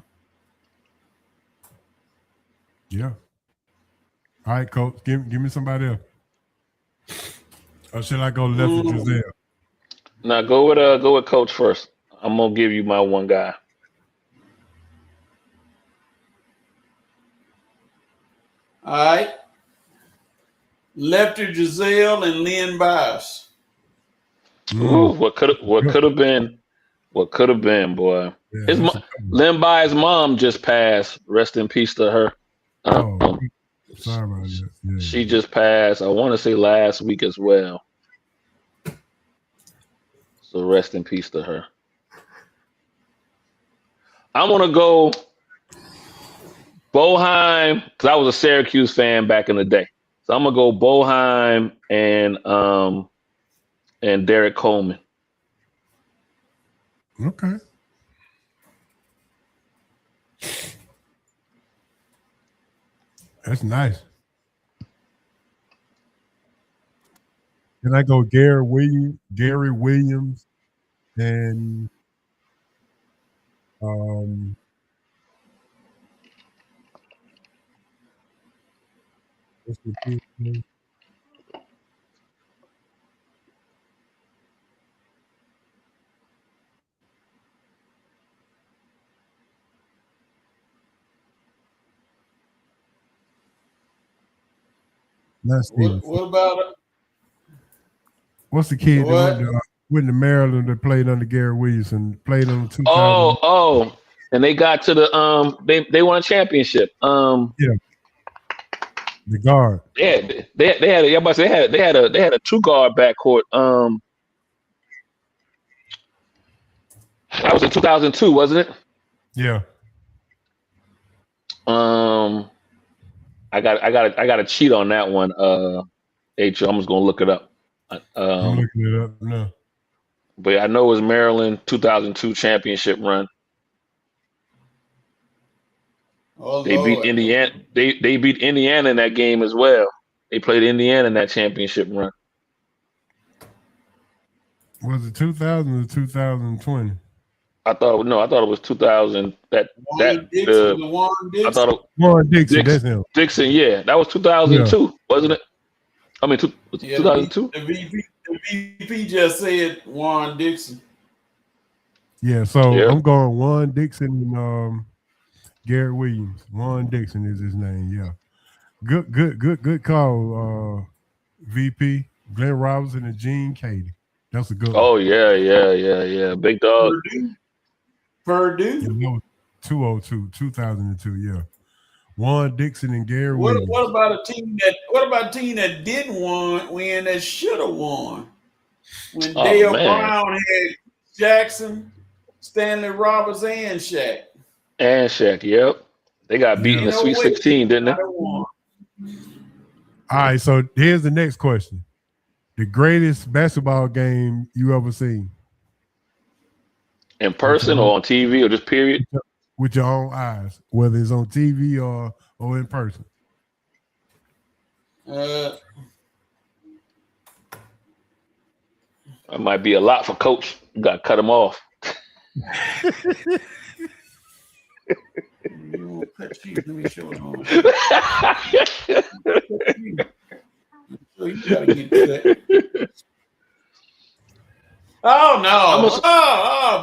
Yeah. All right, coach. Give me somebody else. Or should I go left with Giselle? Now go with coach first. I'm gonna give you my one guy. All right. Lefty Giselle and Lynn Bias. Ooh, what could have been, boy. Yeah, Lynn Bias' mom just passed. Rest in peace to her. Sorry about that. Yeah. She just passed. I want to say last week as well. So rest in peace to her. I'm gonna go Boeheim because I was a Syracuse fan back in the day. So I'm gonna go Boeheim and Derek Coleman. Okay. That's nice. Can I go Gary Williams, and what's the kid's name? Not Stephen. What about it? What's the kid that went to Maryland that played under Gary Williamson, played on the 2000? Oh, and they got to the they won a championship. Yeah. The guard. Yeah, they had a two guard backcourt. That was in 2002, wasn't it? Yeah. I got to cheat on that one. H, I'm just gonna look it up. I'm looking it up now. But I know it was Maryland 2002 championship run. Oh, they beat Indiana. They beat Indiana in that game as well. They played Indiana in that championship run. Was it 2000 or 2020? I thought it was 2000. Warren Dixon. I thought Warren Dixon. That's him. Dixon, yeah, that was 2002, wasn't it? I mean, 2002. The VP just said Warren Dixon. Yeah, so I'm going Warren Dixon and Garrett Williams. Warren Dixon is his name. Yeah, good call, VP. Glenn Robinson and Gene Katie. That's a good one. Oh yeah, big dog. Purdue. Yeah, 2002. Yeah. Warren Dixon and Gary Williams. What about a team that didn't win that should have won? When Dale Brown had Jackson, Stanley Roberts, and Shaq. Yep. They got beat in the Sweet 16, didn't they? All right, so here's the next question. The greatest basketball game you ever seen? In person or on TV or just period? With your own eyes, whether it's on TV or in person. That might be a lot for Coach. You got to cut him off. Let me show it on. You gotta get that. Oh no!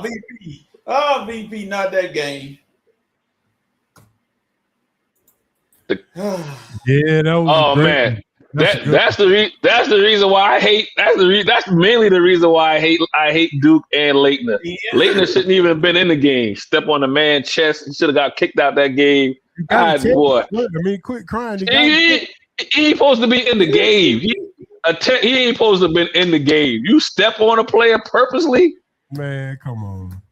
VP! Oh, VP! Not that game. Yeah, that was. Man, That's the reason why I hate. That's mainly the reason why I hate Duke and Leitner. Yeah. Leitner shouldn't even have been in the game. Step on the man's chest. He should have got kicked out that game. Boy, quit crying. he ain't supposed to be in the game. He ain't supposed to have been in the game. You step on a player purposely. Man, come on.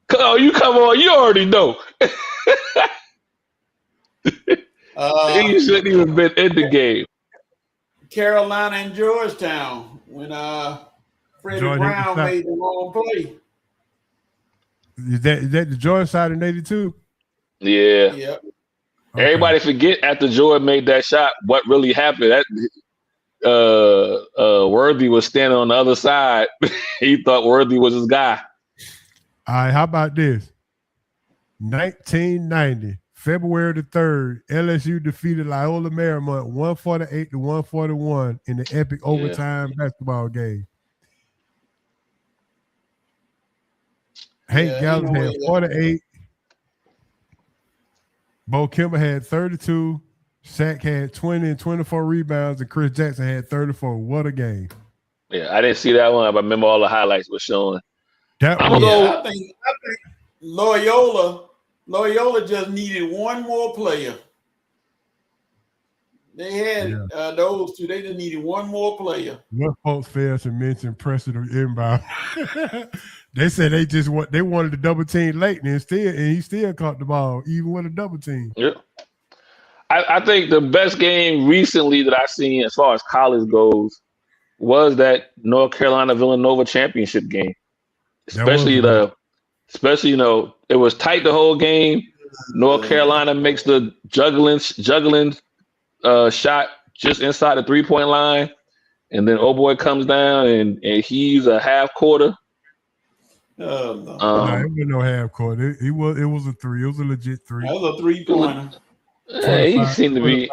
Come on. You already know. He shouldn't even been in the game. Carolina and Georgetown when Freddie Brown made the wrong play. Is that the Jordan side in 82? Yeah. Yep. Okay. Everybody forget after Jordan made that shot, what really happened. Worthy was standing on the other side. He thought Worthy was his guy. All right, how about this? 1990, February the 3rd, LSU defeated Loyola Marymount 148-141 in the epic overtime basketball game. Hank Gallup had 48. Bo Kimber had 32. Shaq had 20 and 24 rebounds, and Chris Jackson had 34. What a game. Yeah, I didn't see that one, but I remember all the highlights were showing. I think Loyola just needed one more player. They had those two. They just needed one more player. What folks failed to mention Preston inbound. They said they wanted to double team Leighton and he still caught the ball even with a double team. Yeah. I think the best game recently that I've seen as far as college goes was that North Carolina Villanova championship game. Especially it was tight the whole game. North Carolina makes the juggling shot just inside the 3-point line, and then boy comes down and he's a half quarter. No, it was no half court. It was a three. It was a legit three. That was a 3-pointer. Yeah, he seemed to be.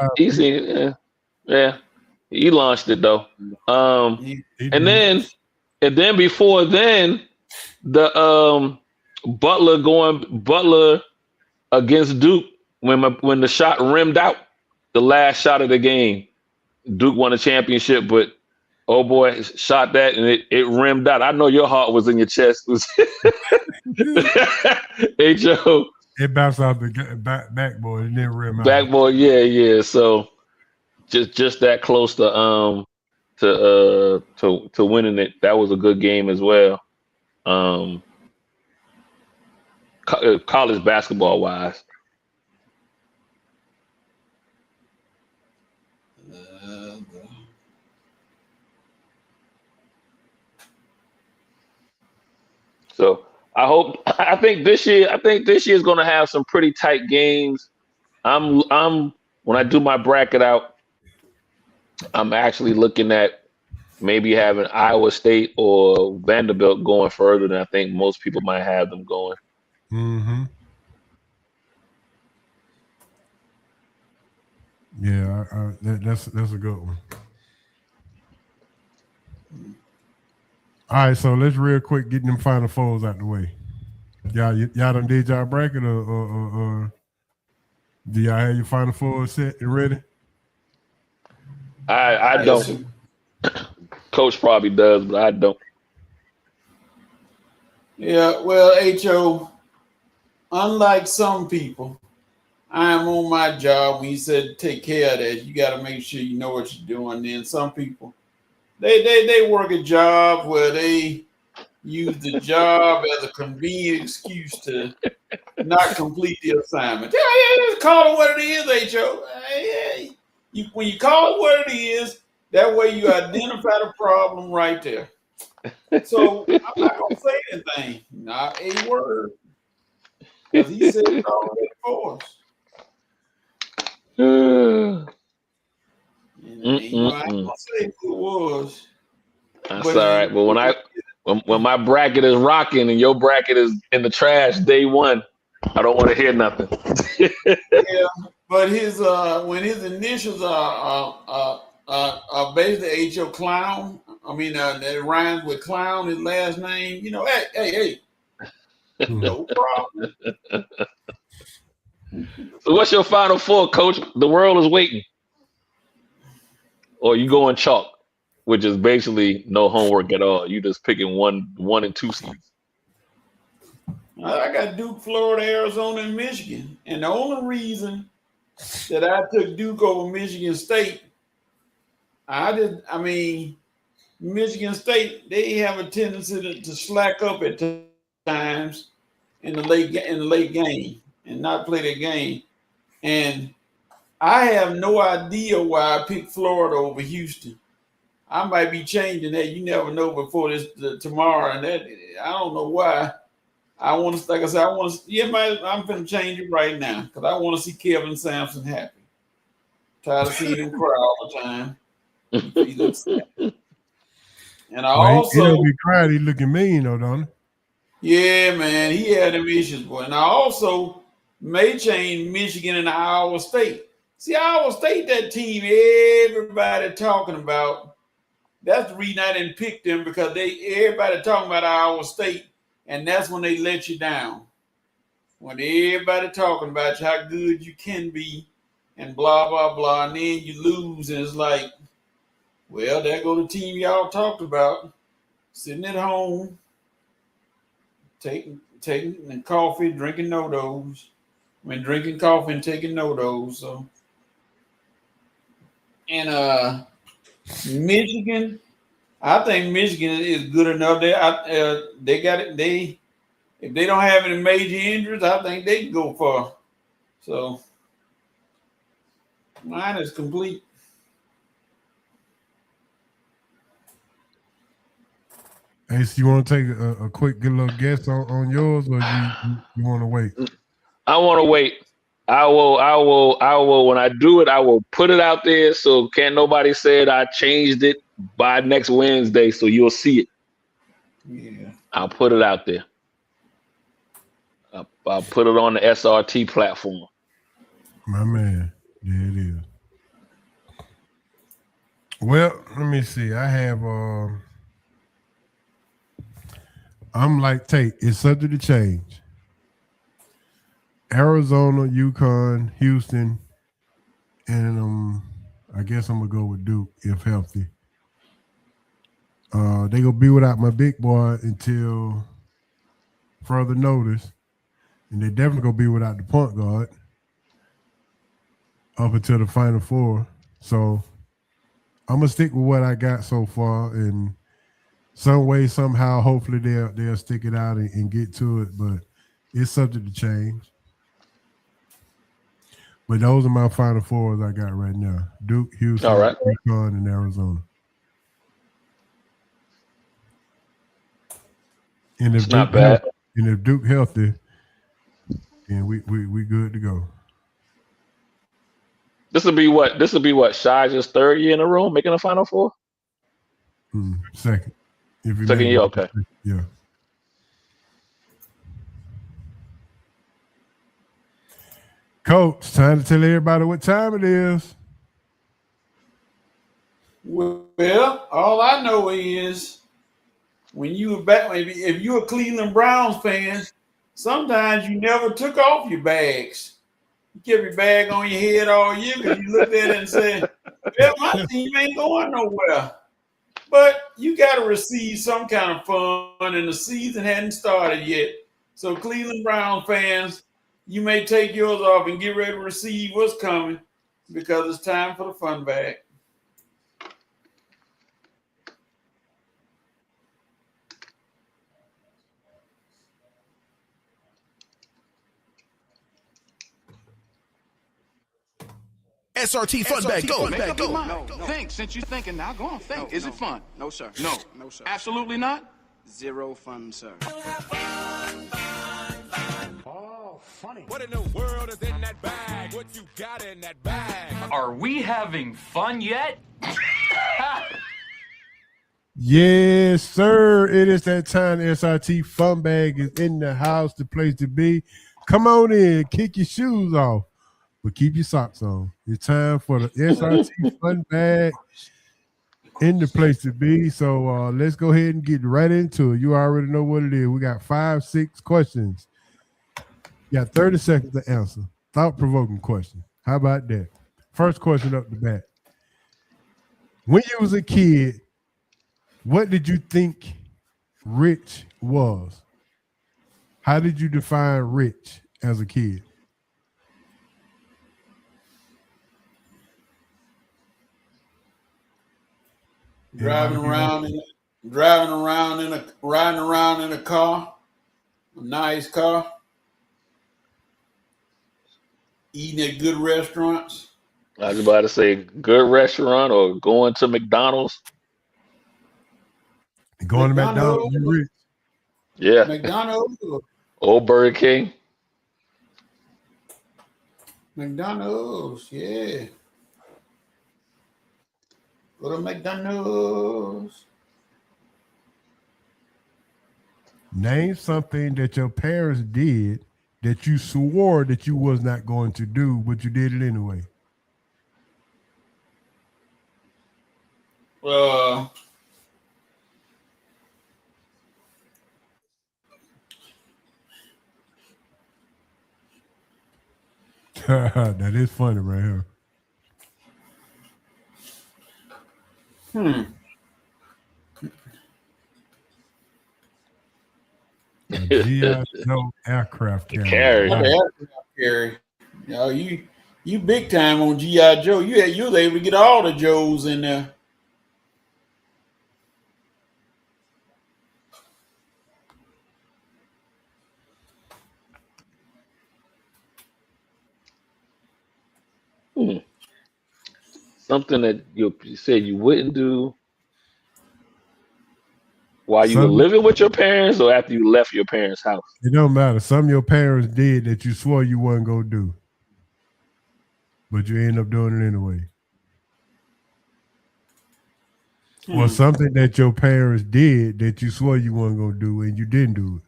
He launched it though. And then before then, the Butler against Duke when the shot rimmed out, the last shot of the game. Duke won a championship, but boy shot that and it rimmed out. I know your heart was in your chest. Hey Joe. It bounced off the backboard and then rim out. Backboard, yeah. So just that close to winning it. That was a good game as well. College basketball wise. So I think this year is going to have some pretty tight games. When I do my bracket out, I'm actually looking at maybe having Iowa State or Vanderbilt going further than I think most people might have them going. Mm-hmm. Yeah, that's a good one. All right, so let's real quick get them Final Fours out the way. Y'all done did y'all bracket or do y'all have your Final Four set and ready? I don't. Coach probably does, but I don't. Yeah, well, H.O., unlike some people, I am on my job. When you said take care of that, you got to make sure you know what you're doing. Then some people, they work a job where they use the job as a convenient excuse to not complete the assignment. Yeah, just call it what it is, H.O. When you call it what it is, that way you identify the problem right there. So I'm not gonna say anything, not a word, because he said it already for us. I ain't gonna say who it was. That's all right. But when my bracket is rocking and your bracket is in the trash day one, I don't want to hear nothing. Yeah, but his when his initials are basically H.O. Clown. I mean, that rhymes with clown. His last name, hey, no problem. So what's your Final Four, Coach? The world is waiting. or you going chalk, which is basically no homework at all. You just picking one and two seeds. I got Duke, Florida, Arizona, and Michigan. And the only reason that I took Duke over Michigan State, Michigan State, they have a tendency to slack up at times in the late game and not play their game. And I have no idea why I picked Florida over Houston. I might be changing that. You never know before tomorrow. And that I don't know why. I want to, like I said, I'm going to change it right now because I want to see Kevin Sampson happy. Tired of seeing him cry all the time. And I also be crying. He looking mean though, don't he? Yeah, man, he had them issues, boy. And I also may change Michigan and Iowa State. See, Iowa State, that team, everybody talking about. That's the reason I didn't pick them because everybody talking about Iowa State. And that's when they let you down. When everybody talking about how good you can be and blah, blah, blah. And then you lose. And it's like, well, there go the team y'all talked about. Sitting at home, taking coffee, drinking no-dos. Drinking coffee and taking no-dos. So. And Michigan, I think Michigan is good enough. They got it. If they don't have any major injuries, I think they can go far. So mine is complete. Ace, you want to take a quick good little guess on yours, or you want to wait? I want to wait. I will. When I do it, I will put it out there so can't nobody say I changed it by next Wednesday, so you'll see it. Yeah. I'll put it out there. I'll put it on the SRT platform. My man, there it is. Well, let me see. I have I'm like Tate. It's subject to change. Arizona, UConn, Houston, and I guess I'm gonna go with Duke if healthy. They gonna be without my big boy until further notice, and they definitely gonna be without the point guard up until the Final Four. So I'm gonna stick with what I got so far, and some way, somehow, hopefully they'll stick it out and get to it, but it's subject to change. But those are my Final Fours I got right now: Duke, Houston, all right, UConn, and Arizona. And if it's not bad. And if Duke healthy, then we good to go. This will be what? Shija's third year in a row making a Final Four. Second. Second year, okay. Yeah. Coach, time to tell everybody what time it is. Well, all I know is when you were back, if you're a Cleveland Browns fan, sometimes you never took off your bags. You kept your bag on your head all year because you looked at it and said, well, my team ain't going nowhere. But you got to receive some kind of fun, and the season hadn't started yet. So Cleveland Browns fans, you may take yours off and get ready to receive what's coming because it's time for the fun bag. SRT fun bag, go. No. Think. Since you're thinking now, go on, think. Is it fun? No, sir. No, sir. Absolutely not? Zero fun, sir. Oh, funny. What in the world is in that bag? What you got in that bag? Are we having fun yet? Yes, sir. It is that time. The SRT fun bag is in the house, the place to be. Come on in, kick your shoes off, but keep your socks on. It's time for the SRT fun bag in the place to be. So let's go ahead and get right into it. You already know what it is. We got 5-6 questions. You got 30 seconds to answer. Thought-provoking question. How about that? First question up the bat. When you was a kid, what did you think rich was? How did you define rich as a kid? Riding around in a car, a nice car, eating at good restaurants. I was about to say good restaurant or going to McDonald's. Going to McDonald's, you rich. Yeah. McDonald's. Old Burger King. McDonald's, yeah. Go to McDonald's. Name something that your parents did that you swore that you was not going to do, but you did it anyway. That is funny right here. G.I. Joe aircraft carrier. Yo, you big time on G.I. Joe. You was able to get all the Joes in there. Something that you said you wouldn't do while you were living with your parents or after you left your parents' house? It don't matter. Some of your parents did that you swore you wasn't going to do, but you end up doing it anyway. Or something that your parents did that you swore you weren't going to do and you didn't do it.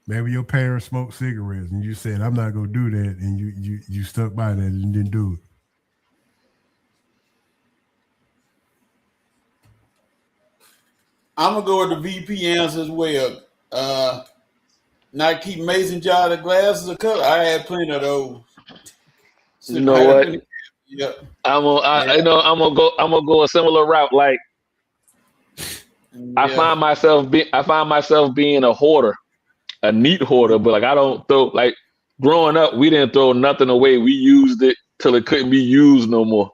Maybe your parents smoked cigarettes and you said, I'm not going to do that, and you stuck by that and didn't do it. I'm going to go with the VP answer as well. Not keep mason jar of glasses of color. I had plenty of those. You know what? Yep. I'm gonna go a similar route. Like I find myself being a hoarder, a neat hoarder, but like I don't throw, like growing up, we didn't throw nothing away. We used it till it couldn't be used no more.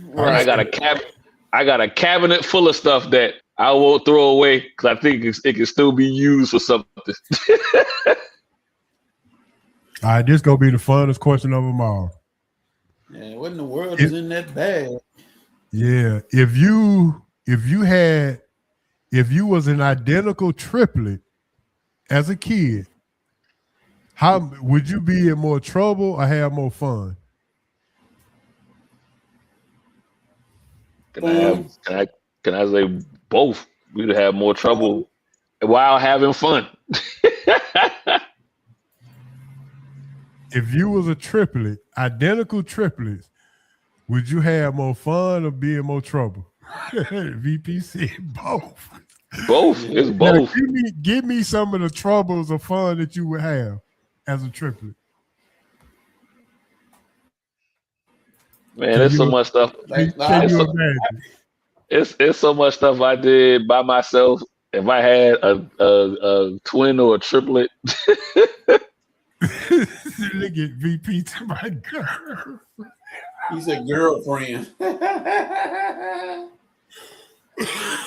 Right. I got a cabinet full of stuff that I won't throw away because I think it can still be used for something. All right, this gonna be the funnest question of them all. Yeah, what in the world is in that bag? Yeah, if you was an identical triplet as a kid, how would you be in more trouble or have more fun? Can I say both? We'd have more trouble while having fun. If you was a triplet, identical triplets, would you have more fun or be in more trouble? VP said both. Both. It's both. Now, give me some of the troubles or fun that you would have as a triplet. Man, there's so much stuff. It's so much stuff I did by myself. If I had a twin or a triplet. Look at VP to my girl. He said girlfriend.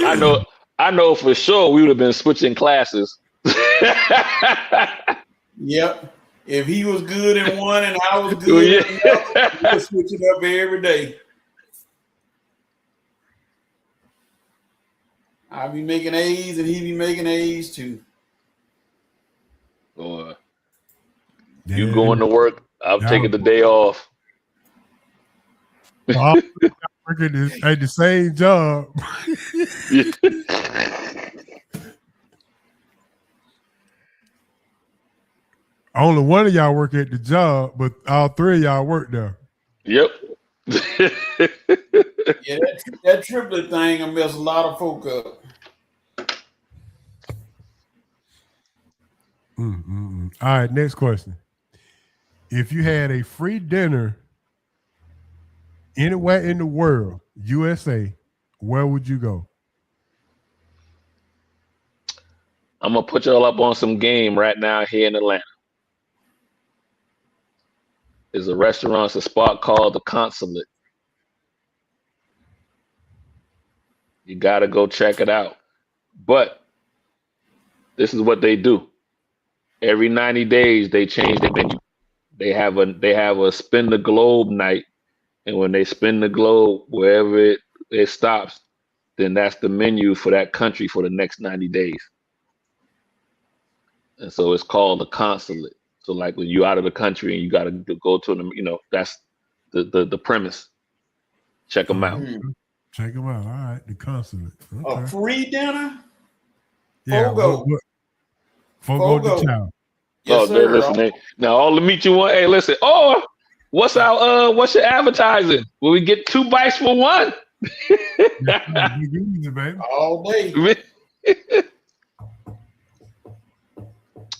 I know for sure we would have been switching classes. Yep. If he was good in one and I was good in another, we would switch it up every day. I'd be making A's and he'd be making A's too. Boy. You going to work, I'm taking the day off. Working at the same job. Only one of y'all work at the job, but all three of y'all work there. Yep. Yeah, that triplet thing will mess a lot of folk up. All right, next question. if you had a free dinner anywhere in the world, USA, where would you go? I'm gonna put y'all up on some game right now here in Atlanta. There's a restaurant, it's a spot called the Consulate. You gotta go check it out. But this is what they do. Every 90 days they change their menu. They have a spin the globe night, and when they spin the globe, wherever it stops, then that's the menu for that country for the next 90 days. And so it's called the Consulate. So like when you're out of the country and you got to go to them, that's the premise. Check them out. Check them out. All right, the Consulate. Okay. A free dinner? Yeah. Fogo. Fogo de Chao. Yes, sir. Listen, hey, now all the meat you want. Hey, listen. Oh, what's your advertising? Will we get 2 bites for one? Easy, baby. All day.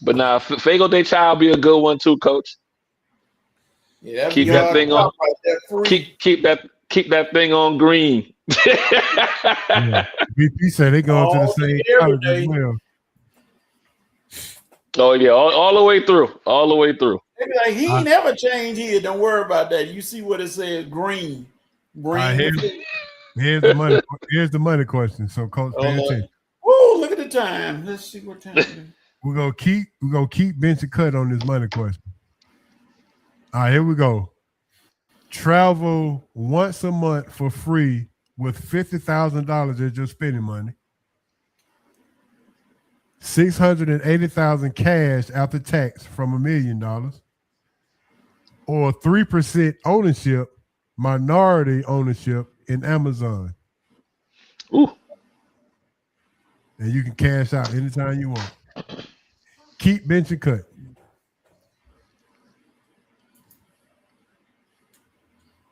But now, Fogo de Chao be a good one too, Coach. Yeah, keep that thing on. Keep that thing on green. Yeah. VP said they going to the same college as well. Oh yeah, all the way through, all the way through. They be like, he ain't never changed here. Don't worry about that. You see what it says? Green. Here's the money. Here's the money question. So, Coach, pay attention. Woo! Look at the time. Let's see what time it is. We're gonna keep bench and cut on this money question. All right, here we go. Travel once a month for free with $50,000 as your spending money. $680,000 cash after tax from $1 million, or 3% ownership, minority ownership in Amazon. Ooh. And you can cash out anytime you want. Keep bench and cut.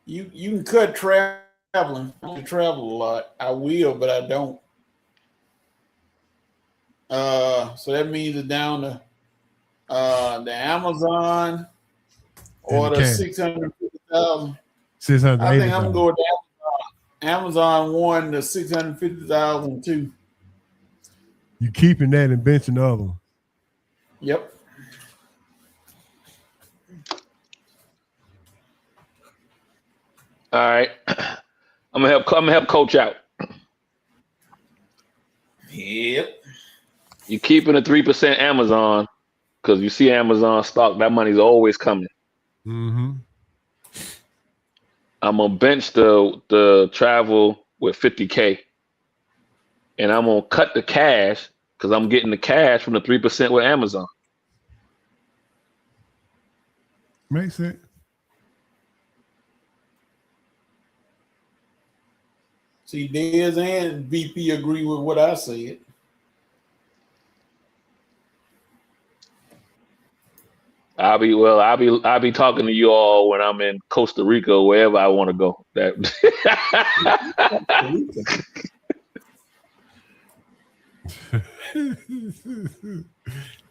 You can cut traveling. I don't travel a lot. I will, but I don't. So that means it's down to the Amazon or the 650,000. 680,000. I think I'm gonna go with the Amazon one, the 650,000 too. You keeping that and benching the other one. Yep. All right, I'm gonna help Coach out. Yep. You keeping the 3% Amazon because you see Amazon stock. That money's always coming. Mm-hmm. I'm gonna bench the travel with $50K, and I'm gonna cut the cash because I'm getting the cash from the 3% with Amazon. Makes sense. See, Dez and VP agree with what I said. I'll be talking to you all when I'm in Costa Rica, wherever I want to go. That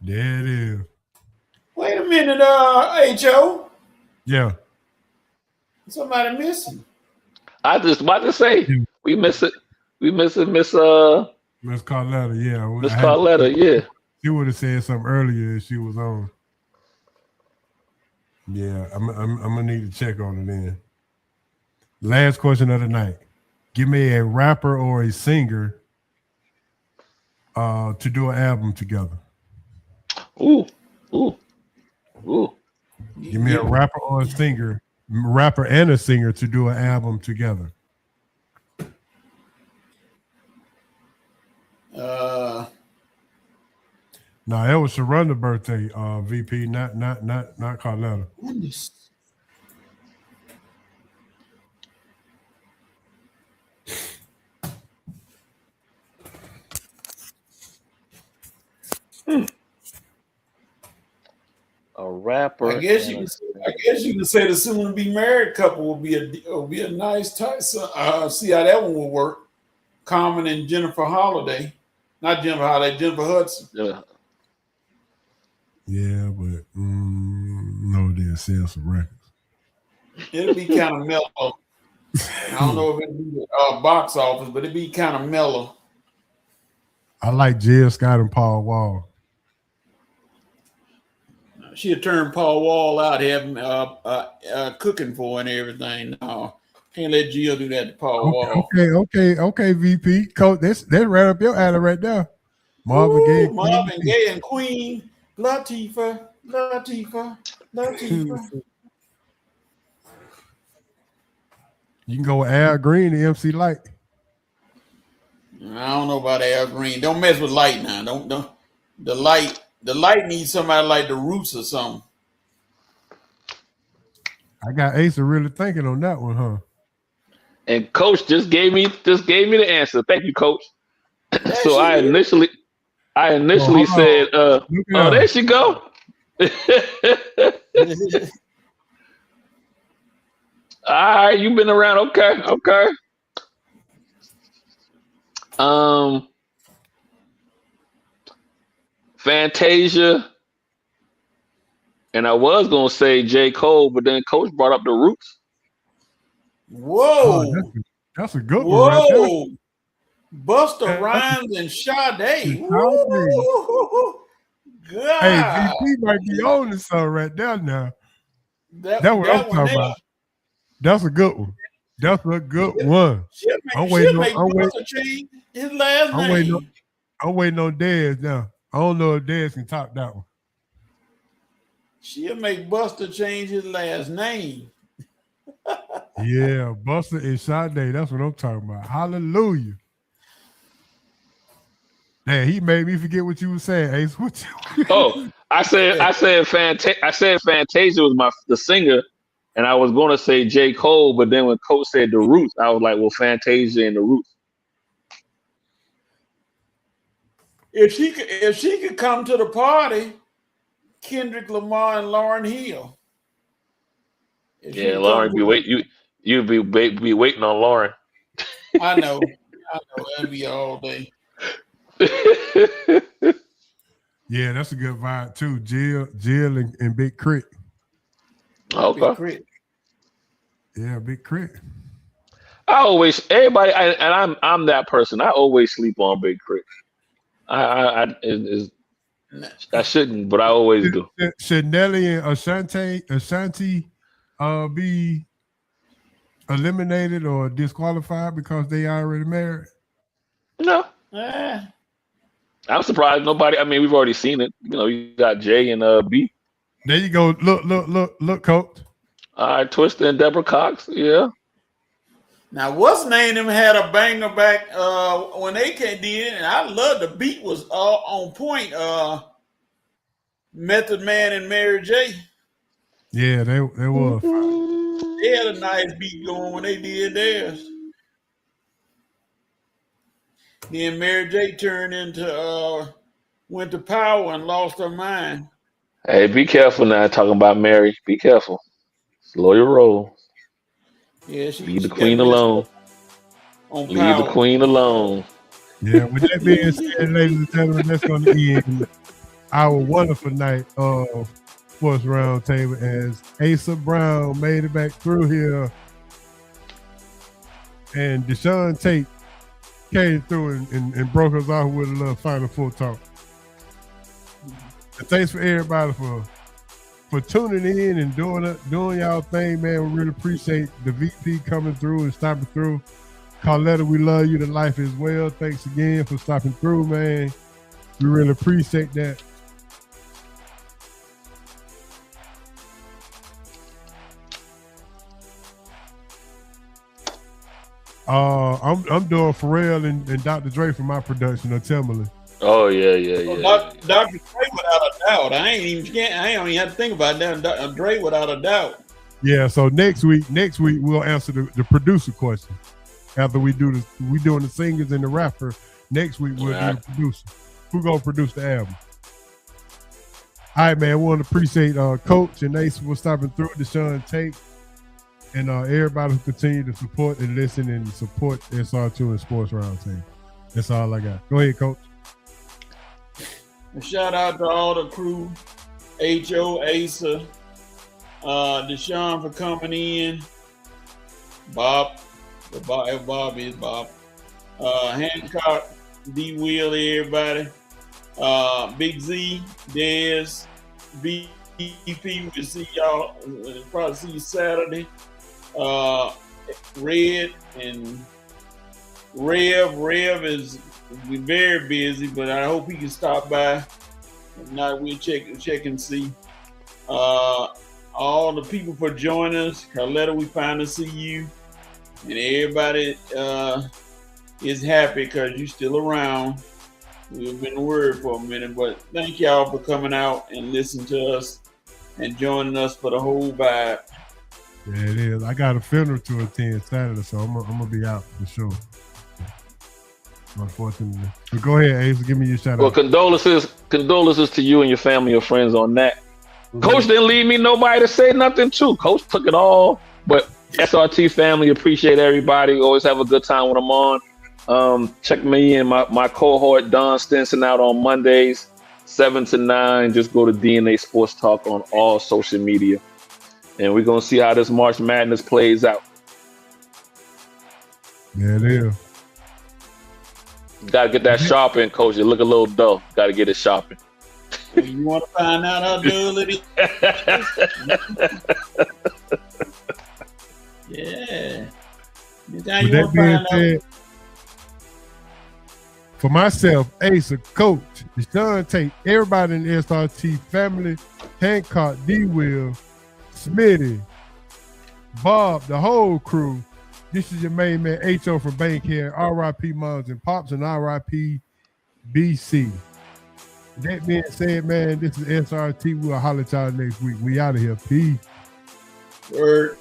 There it is. Wait a minute, H.O. Yeah. Somebody missing. I just about to say we miss it. We missing Miss Carletta. Yeah. Miss Carletta. Yeah. She would have said something earlier if she was on. Yeah, I'm gonna need to check on it then. Last question of the night. Give me a rapper or a singer to do an album together. Ooh. Give me a rapper or a singer, rapper and a singer to do an album together. No, that was Sharonda's birthday, VP, not Carletta. A rapper. I guess you can say the soon to be married couple will be a nice type. See how that one will work. Common and Jennifer Holiday, not Jennifer Holiday, Jennifer Hudson. Yeah. Yeah, but no, this. sell some records. It'll be kind of mellow. I don't know if it'll be box office, but it'll be kind of mellow. I like Jill Scott and Paul Wall. She'll turn Paul Wall out, having cooking for and everything. No, can't let Jill do that to Paul Wall. Okay, VP. Coach, that's right up your alley right there. Marvin Gaye. Marvin Gaye and Queen Latifah. You can go with Al Green and MC Light. I don't know about Al Green. Don't mess with Light now. Don't. The Light needs somebody like the Roots or something. I got Asa really thinking on that one, huh? And Coach just gave me the answer. Thank you, Coach. So I initially said, "Oh, there she go." All right, you've been around. Okay. Fantasia, and I was gonna say J. Cole, but then Coach brought up the Roots. Whoa, that's a good one. Right there. Busta Rhymes and Sade. God. Hey, VP might be on this song right there now. That's what I'm talking about. That's a good one. That's a good one. I'm waiting on Dez now. I don't know if Dez can top that one. She'll make Buster change his last name. Yeah, Buster and Sade. That's what I'm talking about. Hallelujah. Man, he made me forget what you were saying, Ace. I said Fantasia was the singer, and I was going to say J. Cole, but then when Coach said the Roots, I was like, well, Fantasia and the Roots. If she could come to the party, Kendrick Lamar and Lauryn Hill. Lauren you'd be waiting on Lauren. I know. That'd be all day. Yeah, that's a good vibe too. Jill and Big Crit. Okay. Big Crit. Yeah, Big Crit. I'm that person. I always sleep on Big Crit. I shouldn't, but I always do. Should Nelly and Ashanti be eliminated or disqualified because they already married? No. I'm surprised nobody. I mean, we've already seen it. You know, you got Jay and B. There you go. Look, Coach. All right, Twista and Deborah Cox. Yeah. Now, what's name them had a banger back when they did it, and I love the beat was on point. Method Man and Mary J. Yeah, they was. They had a nice beat going when they did theirs. Then Mary J turned into went to power and lost her mind. Hey, be careful now talking about Mary. Be careful. Slow your roll. Yeah, leave the queen alone. Leave the queen alone. Yeah, with that being said, ladies and gentlemen, that's going to end our wonderful night of Sports Roundtable as Asa Brown made it back through here and Deshaun Tate came through and broke us off with a little Final Four talk. And thanks for everybody for tuning in and doing y'all thing, man. We really appreciate the VP coming through and stopping through. Carletta, we love you to life as well. Thanks again for stopping through, man. We really appreciate that. I'm doing Pharrell and Dr. Dre for my production of Timberland. Oh yeah. Dr. Dre without a doubt. I ain't even have to think about that. Dr. Dre without a doubt. Yeah. So next week we'll answer the producer question. After we doing the singers and the rapper. Next week we'll do the producer. Who gonna produce the album? All right, man. We want to appreciate Coach and Ace for stopping through, Deshaun Tate, and everybody who continue to support and listen and support SR2 and Sports Roundtable. That's all I got. Go ahead, Coach. And shout out to all the crew, H.O., Asa, Deshaun for coming in. Bob is Bob. Hancock, D. Will, everybody. Big Z, Dez, BP. We'll see y'all. We'll probably see you Saturday. Red and Rev is very busy, but I hope he can stop by. If not, we'll check and see. All the people for joining us. Carletta, we finally see you. And everybody is happy because you're still around. We've been worried for a minute, but thank y'all for coming out and listening to us and joining us for the whole vibe. Yeah, it is. I got a funeral to attend Saturday, so I'm gonna be out for sure. Unfortunately. But go ahead, Ace. Give me your shout out. Well, condolences to you and your family or friends on that. Mm-hmm. Coach didn't leave me nobody to say nothing to. Coach took it all. But SRT family, appreciate everybody. Always have a good time when I'm on. Check me and my cohort Don Stinson out on Mondays, 7 to 9. Just go to DNA Sports Talk on all social media. And we're going to see how this March Madness plays out. Yeah, it is. Got to get that shopping, Coach. You look a little dull. Got to get it shopping. You want to find out how dull it is? Yeah. With that being said, for myself, Ace, a coach, Deshaun Tate, everybody in the SRT family, Hancock, D. Will, Smitty, Bob, the whole crew. This is your main man, H.O. from Bankhead, R.I.P. Moms and Pops, and R.I.P. BC. That being said, man, this is SRT. We'll holler at y'all next week. We out of here. Peace. Word.